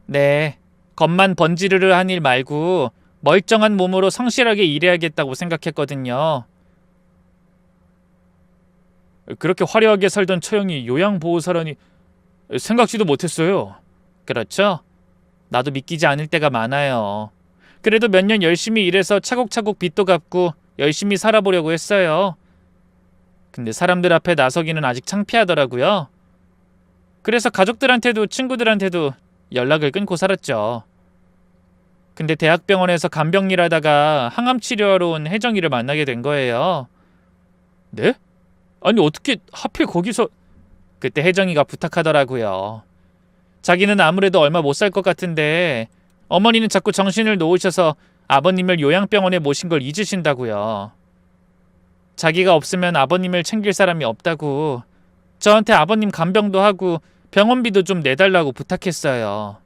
네. 겉만 번지르르 한 일 말고 멀쩡한 몸으로 성실하게 일해야겠다고 생각했거든요. 그렇게 화려하게 살던 처형이 요양보호사라니 생각지도 못했어요. 그렇죠? 나도 믿기지 않을 때가 많아요. 그래도 몇 년 열심히 일해서 차곡차곡 빚도 갚고 열심히 살아보려고 했어요. 근데 사람들 앞에 나서기는 아직 창피하더라고요. 그래서 가족들한테도 친구들한테도 연락을 끊고 살았죠. 근데 대학병원에서 간병 일하다가 항암 치료하러 온 혜정이를 만나게 된 거예요. 네? 아니 어떻게 하필 거기서... 그때 혜정이가 부탁하더라고요. 자기는 아무래도 얼마 못 살 것 같은데 어머니는 자꾸 정신을 놓으셔서 아버님을 요양병원에 모신 걸 잊으신다고요. 자기가 없으면 아버님을 챙길 사람이 없다고 저한테 아버님 간병도 하고 병원비도 좀 내달라고 부탁했어요.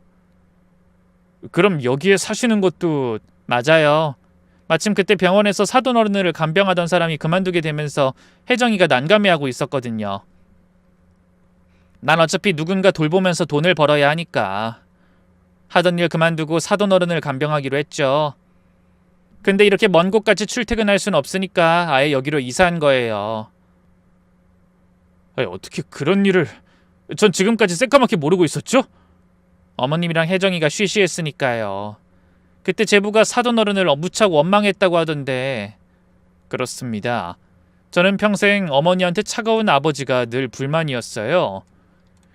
그럼 여기에 사시는 것도... 맞아요. 마침 그때 병원에서 사돈 어른을 간병하던 사람이 그만두게 되면서 혜정이가 난감해하고 있었거든요. 난 어차피 누군가 돌보면서 돈을 벌어야 하니까 하던 일 그만두고 사돈 어른을 간병하기로 했죠. 근데 이렇게 먼 곳까지 출퇴근할 순 없으니까 아예 여기로 이사한 거예요. 아니, 어떻게 그런 일을... 전 지금까지 새까맣게 모르고 있었죠? 어머님이랑 혜정이가 쉬쉬했으니까요. 그때 제부가 사돈 어른을 무척 원망했다고 하던데... 그렇습니다. 저는 평생 어머니한테 차가운 아버지가 늘 불만이었어요.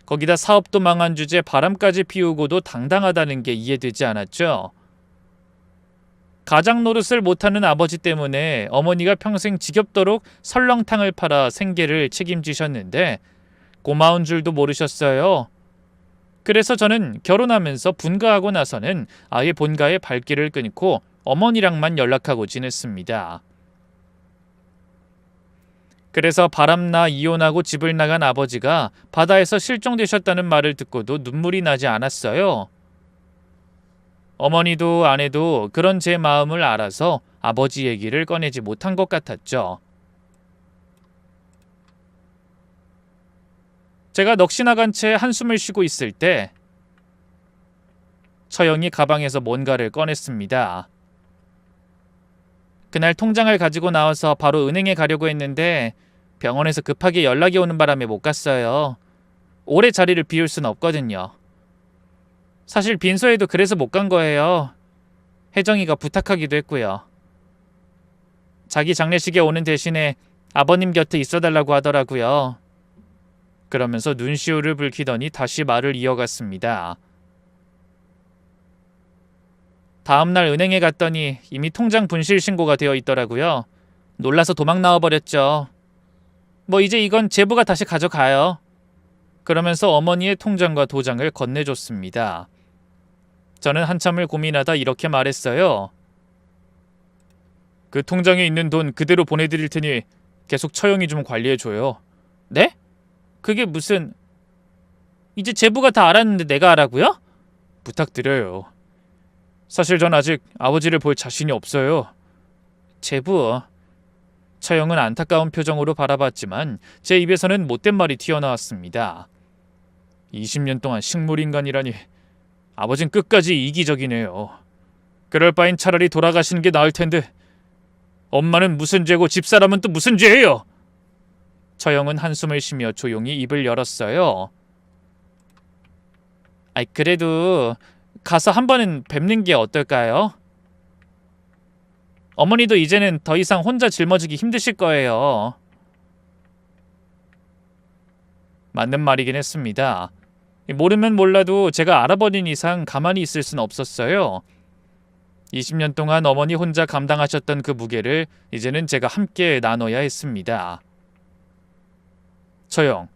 거기다 사업도 망한 주제 바람까지 피우고도 당당하다는 게 이해되지 않았죠. 가장 노릇을 못하는 아버지 때문에 어머니가 평생 지겹도록 설렁탕을 팔아 생계를 책임지셨는데 고마운 줄도 모르셨어요. 그래서 저는 결혼하면서 분가하고 나서는 아예 본가의 발길을 끊고 어머니랑만 연락하고 지냈습니다. 그래서 바람나 이혼하고 집을 나간 아버지가 바다에서 실종되셨다는 말을 듣고도 눈물이 나지 않았어요. 어머니도 아내도 그런 제 마음을 알아서 아버지 얘기를 꺼내지 못한 것 같았죠. 제가 넋이 나간 채 한숨을 쉬고 있을 때 처형이 가방에서 뭔가를 꺼냈습니다. 그날 통장을 가지고 나와서 바로 은행에 가려고 했는데 병원에서 급하게 연락이 오는 바람에 못 갔어요. 오래 자리를 비울 순 없거든요. 사실 빈소에도 그래서 못 간 거예요. 혜정이가 부탁하기도 했고요. 자기 장례식에 오는 대신에 아버님 곁에 있어달라고 하더라고요. 그러면서 눈시울을 붉히더니 다시 말을 이어갔습니다. 다음날 은행에 갔더니 이미 통장 분실 신고가 되어 있더라고요. 놀라서 도망 나와버렸죠. 뭐 이제 이건 제부가 다시 가져가요. 그러면서 어머니의 통장과 도장을 건네줬습니다. 저는 한참을 고민하다 이렇게 말했어요. 그 통장에 있는 돈 그대로 보내드릴 테니 계속 처형이 좀 관리해줘요. 네? 그게 무슨... 이제 제부가 다 알았는데 내가 하라고요? 부탁드려요. 사실 전 아직 아버지를 볼 자신이 없어요. 제부... 처형은 안타까운 표정으로 바라봤지만 제 입에서는 못된 말이 튀어나왔습니다. 20년 동안 식물인간이라니... 아버진 끝까지 이기적이네요. 그럴 바엔 차라리 돌아가시는 게 나을 텐데... 엄마는 무슨 죄고 집사람은 또 무슨 죄예요? 처형은 한숨을 쉬며 조용히 입을 열었어요. 아이 그래도 가서 한 번은 뵙는 게 어떨까요? 어머니도 이제는 더 이상 혼자 짊어지기 힘드실 거예요. 맞는 말이긴 했습니다. 모르면 몰라도 제가 알아버린 이상 가만히 있을 순 없었어요. 20년 동안 어머니 혼자 감당하셨던 그 무게를 이제는 제가 함께 나눠야 했습니다. 처형,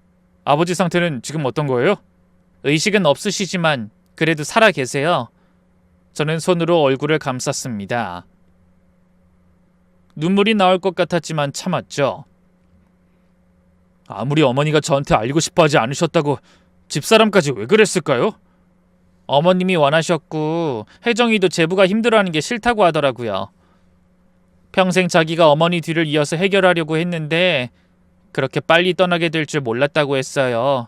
아버지 상태는 지금 어떤 거예요? 의식은 없으시지만 그래도 살아 계세요. 저는 손으로 얼굴을 감쌌습니다. 눈물이 나올 것 같았지만 참았죠. 아무리 어머니가 저한테 알고 싶어 하지 않으셨다고 집사람까지 왜 그랬을까요? 어머님이 원하셨고 혜정이도 제부가 힘들어하는 게 싫다고 하더라고요. 평생 자기가 어머니 뒤를 이어서 해결하려고 했는데 그렇게 빨리 떠나게 될 줄 몰랐다고 했어요.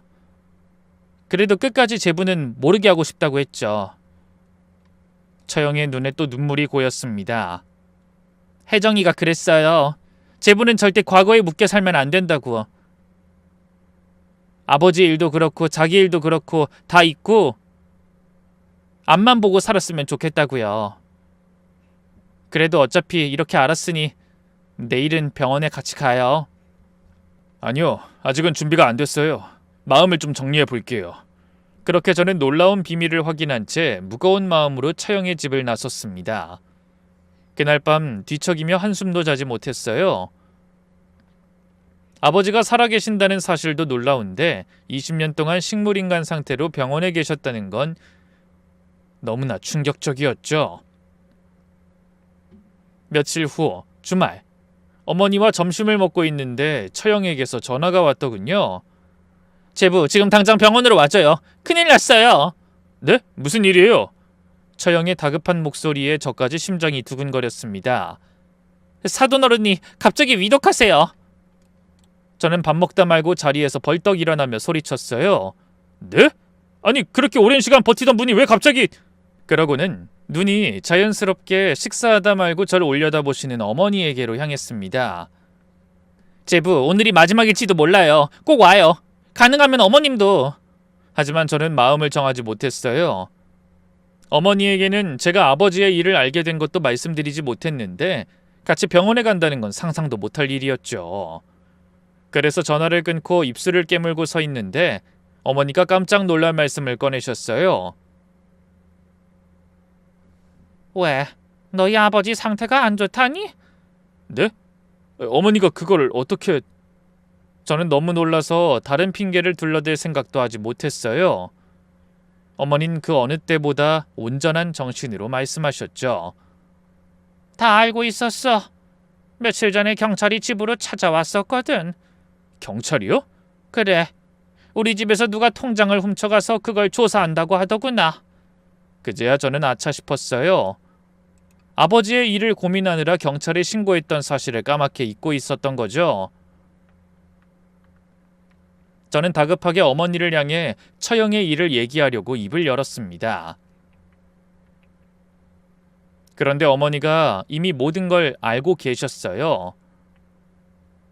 그래도 끝까지 제부는 모르게 하고 싶다고 했죠. 처형의 눈에 또 눈물이 고였습니다. 혜정이가 그랬어요. 제부는 절대 과거에 묶여 살면 안 된다고. 아버지 일도 그렇고 자기 일도 그렇고 다 있고 앞만 보고 살았으면 좋겠다고요. 그래도 어차피 이렇게 알았으니 내일은 병원에 같이 가요. 아니요, 아직은 준비가 안 됐어요. 마음을 좀 정리해 볼게요. 그렇게 저는 놀라운 비밀을 확인한 채 무거운 마음으로 처형의 집을 나섰습니다. 그날 밤 뒤척이며 한숨도 자지 못했어요. 아버지가 살아계신다는 사실도 놀라운데 20년 동안 식물인간 상태로 병원에 계셨다는 건 너무나 충격적이었죠. 며칠 후 주말, 어머니와 점심을 먹고 있는데 처형에게서 전화가 왔더군요. 제부, 지금 당장 병원으로 와줘요. 큰일 났어요. 네? 무슨 일이에요? 처형의 다급한 목소리에 저까지 심장이 두근거렸습니다. 사돈어른이 갑자기 위독하세요. 저는 밥 먹다 말고 자리에서 벌떡 일어나며 소리쳤어요. 네? 아니, 그렇게 오랜 시간 버티던 분이 왜 갑자기... 그러고는 눈이 자연스럽게 식사하다 말고 저를 올려다보시는 어머니에게로 향했습니다. 제부, 오늘이 마지막일지도 몰라요. 꼭 와요. 가능하면 어머님도. 하지만 저는 마음을 정하지 못했어요. 어머니에게는 제가 아버지의 일을 알게 된 것도 말씀드리지 못했는데 같이 병원에 간다는 건 상상도 못할 일이었죠. 그래서 전화를 끊고 입술을 깨물고 서 있는데 어머니가 깜짝 놀랄 말씀을 꺼내셨어요. 왜? 너희 아버지 상태가 안 좋다니? 네? 어머니가 그걸 어떻게... 저는 너무 놀라서 다른 핑계를 둘러댈 생각도 하지 못했어요. 어머닌 그 어느 때보다 온전한 정신으로 말씀하셨죠. 다 알고 있었어. 며칠 전에 경찰이 집으로 찾아왔었거든. 경찰이요? 그래. 우리 집에서 누가 통장을 훔쳐가서 그걸 조사한다고 하더구나. 그제야 저는 아차 싶었어요. 아버지의 일을 고민하느라 경찰에 신고했던 사실을 까맣게 잊고 있었던 거죠. 저는 다급하게 어머니를 향해 처형의 일을 얘기하려고 입을 열었습니다. 그런데 어머니가 이미 모든 걸 알고 계셨어요.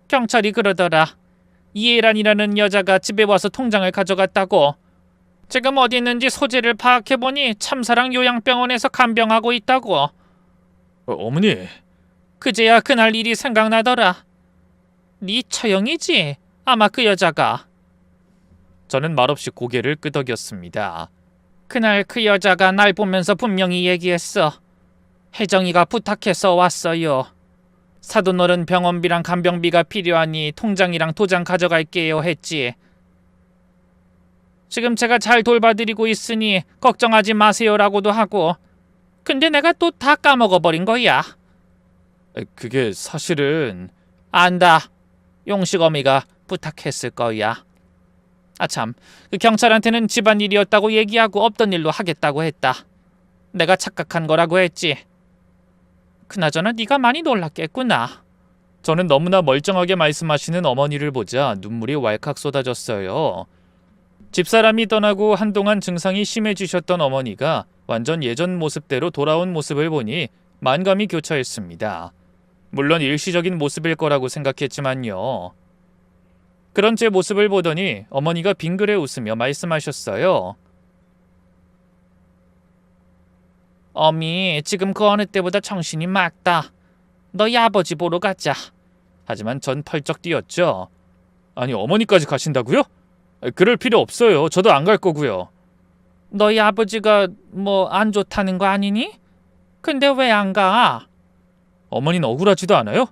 경찰이 그러더라. 이해란이라는 여자가 집에 와서 통장을 가져갔다고. 지금 어디 있는지 소재를 파악해보니 참사랑 요양병원에서 간병하고 있다고. 어머니. 그제야 그날 일이 생각나더라. 네 처형이지? 아마 그 여자가. 저는 말없이 고개를 끄덕였습니다. 그날 그 여자가 날 보면서 분명히 얘기했어. 혜정이가 부탁해서 왔어요. 사돈어른 병원비랑 간병비가 필요하니 통장이랑 도장 가져갈게요 했지. 지금 제가 잘 돌봐드리고 있으니 걱정하지 마세요라고도 하고. 근데 내가 또 다 까먹어버린 거야. 그게 사실은... 안다. 용식어미가 부탁했을 거야. 아참, 그 경찰한테는 집안일이었다고 얘기하고 없던 일로 하겠다고 했다. 내가 착각한 거라고 했지. 그나저나 네가 많이 놀랐겠구나. 저는 너무나 멀쩡하게 말씀하시는 어머니를 보자 눈물이 왈칵 쏟아졌어요. 집사람이 떠나고 한동안 증상이 심해지셨던 어머니가 완전 예전 모습대로 돌아온 모습을 보니 만감이 교차했습니다. 물론 일시적인 모습일 거라고 생각했지만요. 그런 제 모습을 보더니 어머니가 빙그레 웃으며 말씀하셨어요. 어미, 지금 그 어느 때보다 정신이 맑다. 너희 아버지 보러 가자. 하지만 전 펄쩍 뛰었죠. 아니, 어머니까지 가신다고요? 그럴 필요 없어요. 저도 안 갈 거고요. 너희 아버지가 뭐 안 좋다는 거 아니니? 근데 왜 안 가? 어머니는 억울하지도 않아요?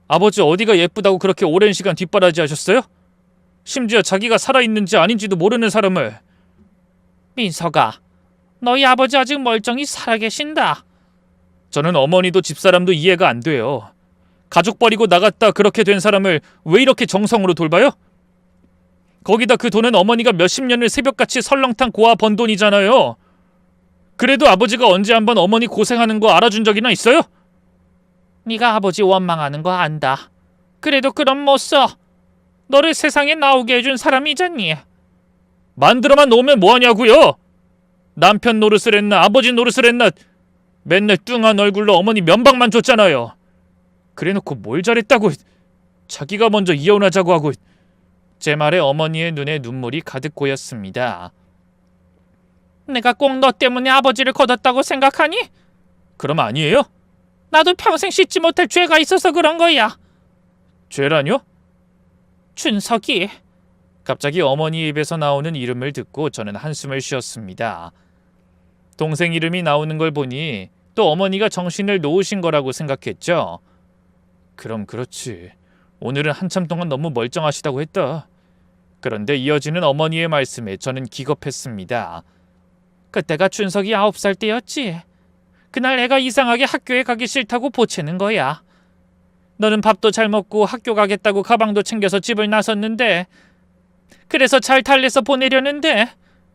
아버지 어디가 예쁘다고 그렇게 오랜 시간 뒷바라지 하셨어요? 심지어 자기가 살아있는지 아닌지도 모르는 사람을. 민서가, 너희 아버지 아직 멀쩡히 살아계신다. 저는 어머니도 집사람도 이해가 안 돼요. 가족 버리고 나갔다 그렇게 된 사람을 왜 이렇게 정성으로 돌봐요? 거기다 그 돈은 어머니가 몇십 년을 새벽같이 설렁탕 고아 번 돈이잖아요. 그래도 아버지가 언제 한번 어머니 고생하는 거 알아준 적이나 있어요? 네가 아버지 원망하는 거 안다. 그래도 그럼 못 써. 너를 세상에 나오게 해준 사람이잖니. 만들어만 놓으면 뭐하냐고요? 남편 노릇을 했나 아버지 노릇을 했나 맨날 뚱한 얼굴로 어머니 면박만 줬잖아요. 그래놓고 뭘 잘했다고. 자기가 먼저 이혼하자고 하고. 제 말에 어머니의 눈에 눈물이 가득 고였습니다. 내가 꼭 너 때문에 아버지를 거뒀다고 생각하니? 그럼 아니에요? 나도 평생 씻지 못할 죄가 있어서 그런 거야. 죄라뇨? 준석이. 갑자기 어머니 입에서 나오는 이름을 듣고 저는 한숨을 쉬었습니다. 동생 이름이 나오는 걸 보니 또 어머니가 정신을 놓으신 거라고 생각했죠. 그럼 그렇지. 오늘은 한참 동안 너무 멀쩡하시다고 했다. 그런데 이어지는 어머니의 말씀에 저는 기겁했습니다. 그때가 준석이 9살 때였지. 그날 애가 이상하게 학교에 가기 싫다고 보채는 거야. 너는 밥도 잘 먹고 학교 가겠다고 가방도 챙겨서 집을 나섰는데, 그래서 잘 달래서 보내려는데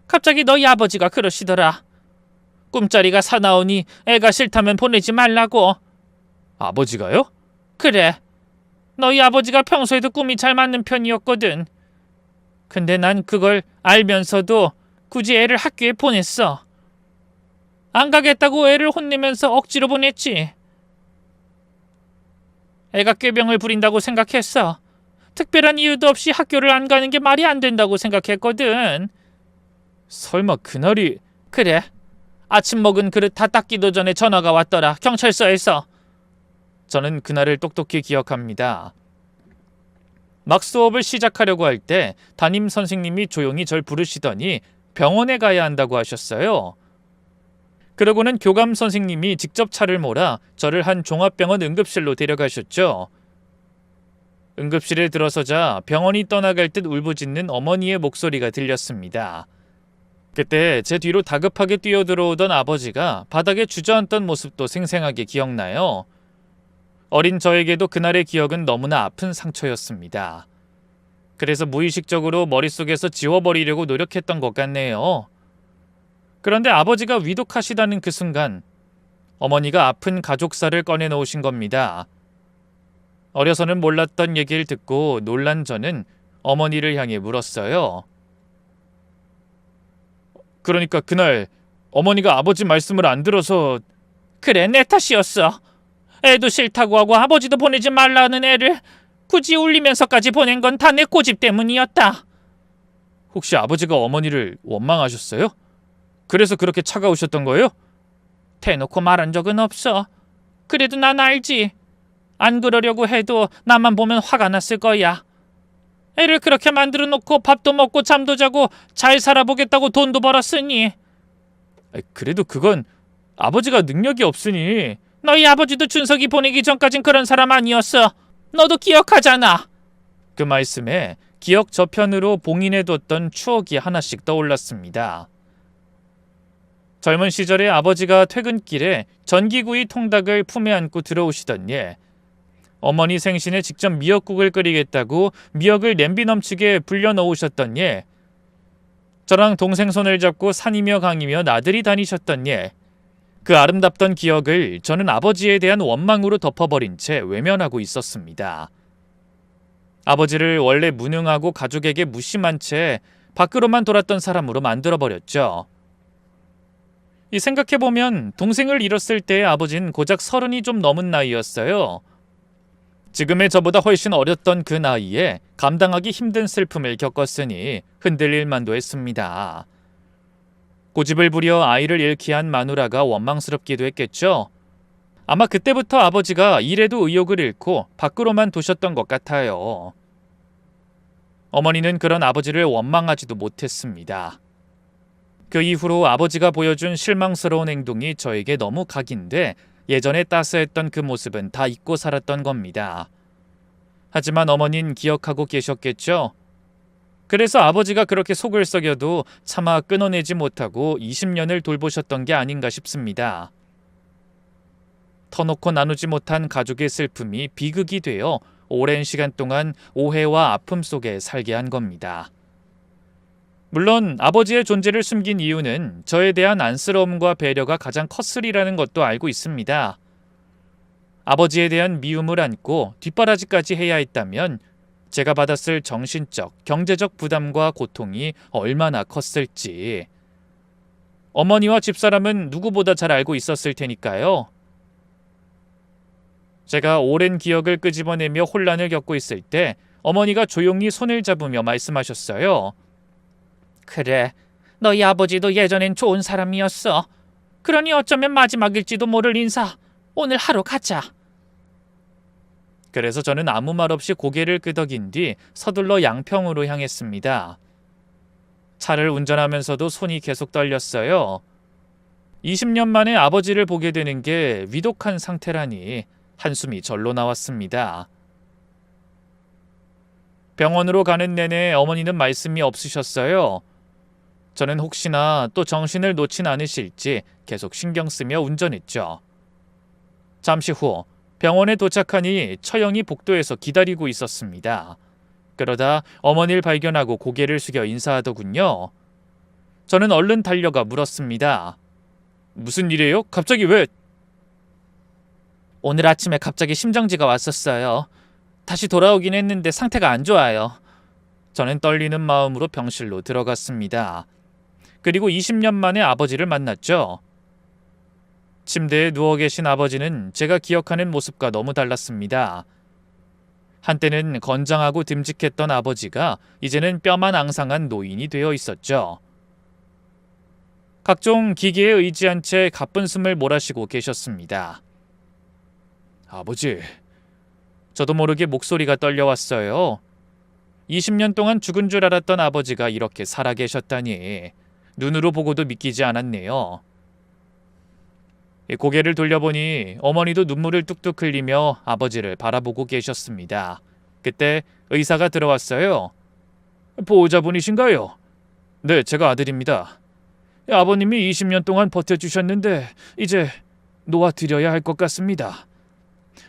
갑자기 너희 아버지가 그러시더라. 꿈자리가 사나우니 애가 싫다면 보내지 말라고. 아버지가요? 그래. 너희 아버지가 평소에도 꿈이 잘 맞는 편이었거든. 근데 난 그걸 알면서도 굳이 애를 학교에 보냈어. 안 가겠다고 애를 혼내면서 억지로 보냈지. 애가 꾀병을 부린다고 생각했어. 특별한 이유도 없이 학교를 안 가는 게 말이 안 된다고 생각했거든. 설마 그날이... 그래. 아침 먹은 그릇 다 닦기도 전에 전화가 왔더라. 경찰서에서. 저는 그날을 똑똑히 기억합니다. 막 수업을 시작하려고 할 때 담임 선생님이 조용히 절 부르시더니 병원에 가야 한다고 하셨어요. 그러고는 교감 선생님이 직접 차를 몰아 저를 한 종합병원 응급실로 데려가셨죠. 응급실에 들어서자 병원이 떠나갈 듯 울부짖는 어머니의 목소리가 들렸습니다. 그때 제 뒤로 다급하게 뛰어들어오던 아버지가 바닥에 주저앉던 모습도 생생하게 기억나요. 어린 저에게도 그날의 기억은 너무나 아픈 상처였습니다. 그래서 무의식적으로 머릿속에서 지워버리려고 노력했던 것 같네요. 그런데 아버지가 위독하시다는 그 순간 어머니가 아픈 가족사를 꺼내놓으신 겁니다. 어려서는 몰랐던 얘기를 듣고 놀란 저는 어머니를 향해 물었어요. 그러니까 그날 어머니가 아버지 말씀을 안 들어서... 그래, 내 탓이었어. 애도 싫다고 하고 아버지도 보내지 말라는 애를 굳이 울리면서까지 보낸 건 다 내 고집 때문이었다. 혹시 아버지가 어머니를 원망하셨어요? 그래서 그렇게 차가우셨던 거예요? 대놓고 말한 적은 없어. 그래도 난 알지. 안 그러려고 해도 나만 보면 화가 났을 거야. 애를 그렇게 만들어 놓고 밥도 먹고 잠도 자고 잘 살아보겠다고 돈도 벌었으니. 그래도 그건 아버지가 능력이 없으니. 너희 아버지도 준석이 보내기 전까진 그런 사람 아니었어. 너도 기억하잖아. 그 말씀에 기억 저편으로 봉인해뒀던 추억이 하나씩 떠올랐습니다. 젊은 시절에 아버지가 퇴근길에 전기구이 통닭을 품에 안고 들어오시던 예, 어머니 생신에 직접 미역국을 끓이겠다고 미역을 냄비 넘치게 불려 넣으셨던 예, 저랑 동생 손을 잡고 산이며 강이며 나들이 다니셨던 예, 그 아름답던 기억을 저는 아버지에 대한 원망으로 덮어버린 채 외면하고 있었습니다. 아버지를 원래 무능하고 가족에게 무심한 채 밖으로만 돌았던 사람으로 만들어버렸죠. 이 생각해보면 동생을 잃었을 때의 아버지는 고작 30이 좀 넘은 나이였어요. 지금의 저보다 훨씬 어렸던 그 나이에 감당하기 힘든 슬픔을 겪었으니 흔들릴 만도 했습니다. 고집을 부려 아이를 잃게 한 마누라가 원망스럽기도 했겠죠. 아마 그때부터 아버지가 일에도 의욕을 잃고 밖으로만 두셨던 것 같아요. 어머니는 그런 아버지를 원망하지도 못했습니다. 그 이후로 아버지가 보여준 실망스러운 행동이 저에게 너무 각인돼 예전에 따스했던 그 모습은 다 잊고 살았던 겁니다. 하지만 어머니는 기억하고 계셨겠죠? 그래서 아버지가 그렇게 속을 썩여도 차마 끊어내지 못하고 20년을 돌보셨던 게 아닌가 싶습니다. 터놓고 나누지 못한 가족의 슬픔이 비극이 되어 오랜 시간 동안 오해와 아픔 속에 살게 한 겁니다. 물론 아버지의 존재를 숨긴 이유는 저에 대한 안쓰러움과 배려가 가장 컸으리라는 것도 알고 있습니다. 아버지에 대한 미움을 안고 뒷바라지까지 해야 했다면 제가 받았을 정신적, 경제적 부담과 고통이 얼마나 컸을지. 어머니와 집사람은 누구보다 잘 알고 있었을 테니까요. 제가 오랜 기억을 끄집어내며 혼란을 겪고 있을 때 어머니가 조용히 손을 잡으며 말씀하셨어요. 그래, 너희 아버지도 예전엔 좋은 사람이었어. 그러니 어쩌면 마지막일지도 모를 인사. 오늘 하러 가자. 그래서 저는 아무 말 없이 고개를 끄덕인 뒤 서둘러 양평으로 향했습니다. 차를 운전하면서도 손이 계속 떨렸어요. 20년 만에 아버지를 보게 되는 게 위독한 상태라니 한숨이 절로 나왔습니다. 병원으로 가는 내내 어머니는 말씀이 없으셨어요. 저는 혹시나 또 정신을 놓진 않으실지 계속 신경 쓰며 운전했죠. 잠시 후 병원에 도착하니 처형이 복도에서 기다리고 있었습니다. 그러다 어머니를 발견하고 고개를 숙여 인사하더군요. 저는 얼른 달려가 물었습니다. 무슨 일이에요? 갑자기 왜? 오늘 아침에 갑자기 심정지가 왔었어요. 다시 돌아오긴 했는데 상태가 안 좋아요. 저는 떨리는 마음으로 병실로 들어갔습니다. 그리고 20년 만에 아버지를 만났죠. 침대에 누워 계신 아버지는 제가 기억하는 모습과 너무 달랐습니다. 한때는 건장하고 듬직했던 아버지가 이제는 뼈만 앙상한 노인이 되어 있었죠. 각종 기계에 의지한 채 가쁜 숨을 몰아쉬고 계셨습니다. 아버지, 저도 모르게 목소리가 떨려왔어요. 20년 동안 죽은 줄 알았던 아버지가 이렇게 살아계셨다니 눈으로 보고도 믿기지 않았네요. 고개를 돌려보니 어머니도 눈물을 뚝뚝 흘리며 아버지를 바라보고 계셨습니다. 그때 의사가 들어왔어요. 보호자분이신가요? 네, 제가 아들입니다. 아버님이 20년 동안 버텨주셨는데 이제 놓아드려야 할 것 같습니다.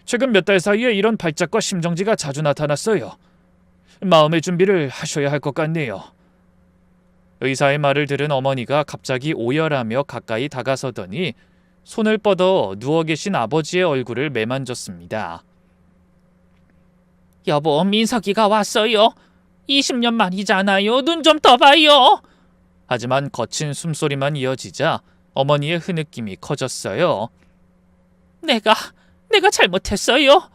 최근 몇 달 사이에 이런 발작과 심정지가 자주 나타났어요. 마음의 준비를 하셔야 할 것 같네요. 의사의 말을 들은 어머니가 갑자기 오열하며 가까이 다가서더니 손을 뻗어 누워 계신 아버지의 얼굴을 매만졌습니다. 여보, 민석이가 왔어요. 20년 만이잖아요. 눈 좀 떠봐요. 하지만 거친 숨소리만 이어지자 어머니의 흐느낌이 커졌어요. 내가 잘못했어요.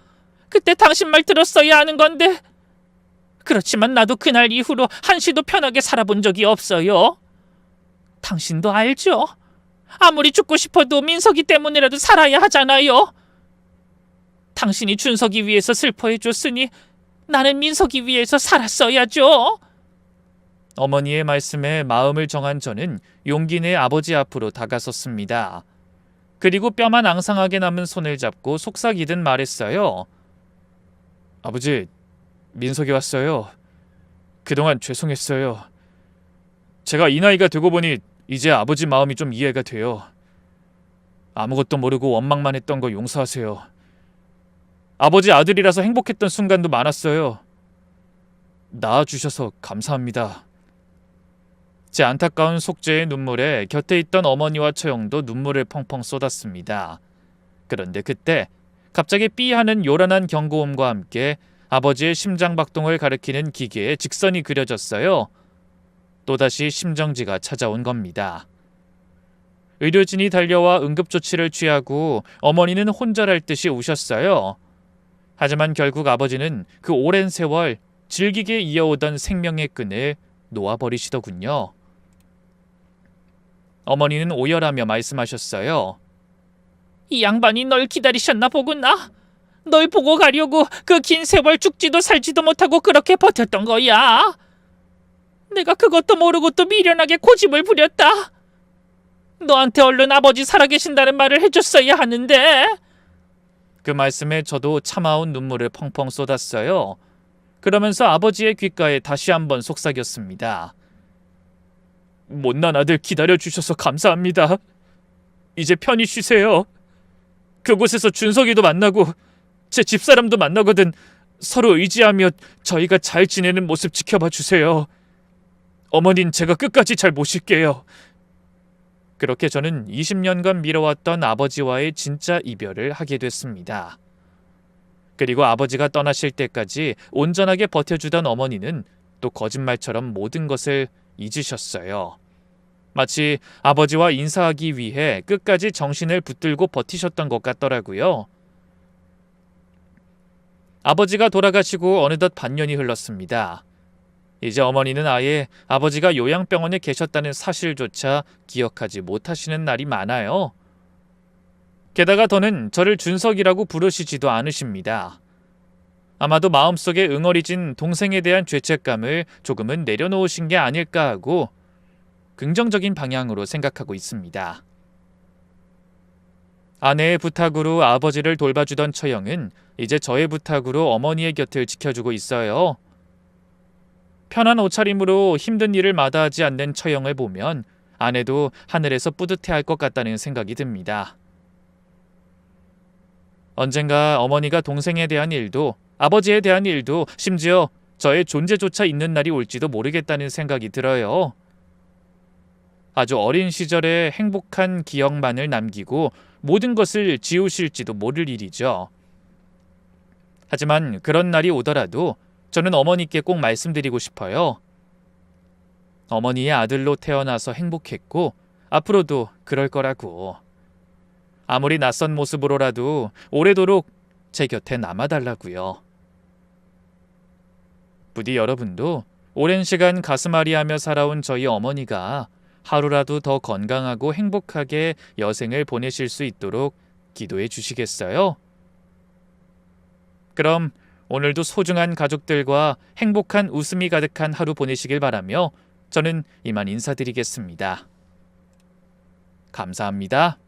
그때 당신 말 들었어야 하는 건데. 그렇지만 나도 그날 이후로 한시도 편하게 살아본 적이 없어요. 당신도 알죠? 아무리 죽고 싶어도 민석이 때문이라도 살아야 하잖아요. 당신이 준석이 위해서 슬퍼해줬으니 나는 민석이 위해서 살았어야죠. 어머니의 말씀에 마음을 정한 저는 용기 내 아버지 앞으로 다가섰습니다. 그리고 뼈만 앙상하게 남은 손을 잡고 속삭이듯 말했어요. 아버지, 민석이 왔어요. 그동안 죄송했어요. 제가 이 나이가 되고 보니 이제 아버지 마음이 좀 이해가 돼요. 아무것도 모르고 원망만 했던 거 용서하세요. 아버지 아들이라서 행복했던 순간도 많았어요. 낳아주셔서 감사합니다. 제 안타까운 속죄의 눈물에 곁에 있던 어머니와 처형도 눈물을 펑펑 쏟았습니다. 그런데 그때 갑자기 삐 하는 요란한 경고음과 함께 아버지의 심장박동을 가리키는 기계에 직선이 그려졌어요. 또다시 심정지가 찾아온 겁니다. 의료진이 달려와 응급조치를 취하고 어머니는 혼절할 듯이 우셨어요. 하지만 결국 아버지는 그 오랜 세월 질기게 이어오던 생명의 끈을 놓아버리시더군요. 어머니는 오열하며 말씀하셨어요. 이 양반이 널 기다리셨나 보구나. 널 보고 가려고 그 긴 세월 죽지도 살지도 못하고 그렇게 버텼던 거야. 내가 그것도 모르고 또 미련하게 고집을 부렸다. 너한테 얼른 아버지 살아계신다는 말을 해줬어야 하는데. 그 말씀에 저도 참아온 눈물을 펑펑 쏟았어요. 그러면서 아버지의 귓가에 다시 한번 속삭였습니다. 못난 아들 기다려주셔서 감사합니다. 이제 편히 쉬세요. 그곳에서 준석이도 만나고 제 집사람도 만나거든 서로 의지하며 저희가 잘 지내는 모습 지켜봐 주세요. 어머닌 제가 끝까지 잘 모실게요. 그렇게 저는 20년간 미뤄왔던 아버지와의 진짜 이별을 하게 됐습니다. 그리고 아버지가 떠나실 때까지 온전하게 버텨주던 어머니는 또 거짓말처럼 모든 것을 잊으셨어요. 마치 아버지와 인사하기 위해 끝까지 정신을 붙들고 버티셨던 것 같더라고요. 아버지가 돌아가시고 어느덧 반년이 흘렀습니다. 이제 어머니는 아예 아버지가 요양병원에 계셨다는 사실조차 기억하지 못하시는 날이 많아요. 게다가 더는 저를 준석이라고 부르시지도 않으십니다. 아마도 마음속에 응어리진 동생에 대한 죄책감을 조금은 내려놓으신 게 아닐까 하고 긍정적인 방향으로 생각하고 있습니다. 아내의 부탁으로 아버지를 돌봐주던 처형은 이제 저의 부탁으로 어머니의 곁을 지켜주고 있어요. 편한 옷차림으로 힘든 일을 마다하지 않는 처형을 보면 아내도 하늘에서 뿌듯해할 것 같다는 생각이 듭니다. 언젠가 어머니가 동생에 대한 일도 아버지에 대한 일도 심지어 저의 존재조차 있는 날이 올지도 모르겠다는 생각이 들어요. 아주 어린 시절의 행복한 기억만을 남기고 모든 것을 지우실지도 모를 일이죠. 하지만 그런 날이 오더라도 저는 어머니께 꼭 말씀드리고 싶어요. 어머니의 아들로 태어나서 행복했고 앞으로도 그럴 거라고. 아무리 낯선 모습으로라도 오래도록 제 곁에 남아달라고요. 부디 여러분도 오랜 시간 가슴앓이하며 살아온 저희 어머니가 하루라도 더 건강하고 행복하게 여생을 보내실 수 있도록 기도해 주시겠어요? 그럼 오늘도 소중한 가족들과 행복한 웃음이 가득한 하루 보내시길 바라며 저는 이만 인사드리겠습니다. 감사합니다.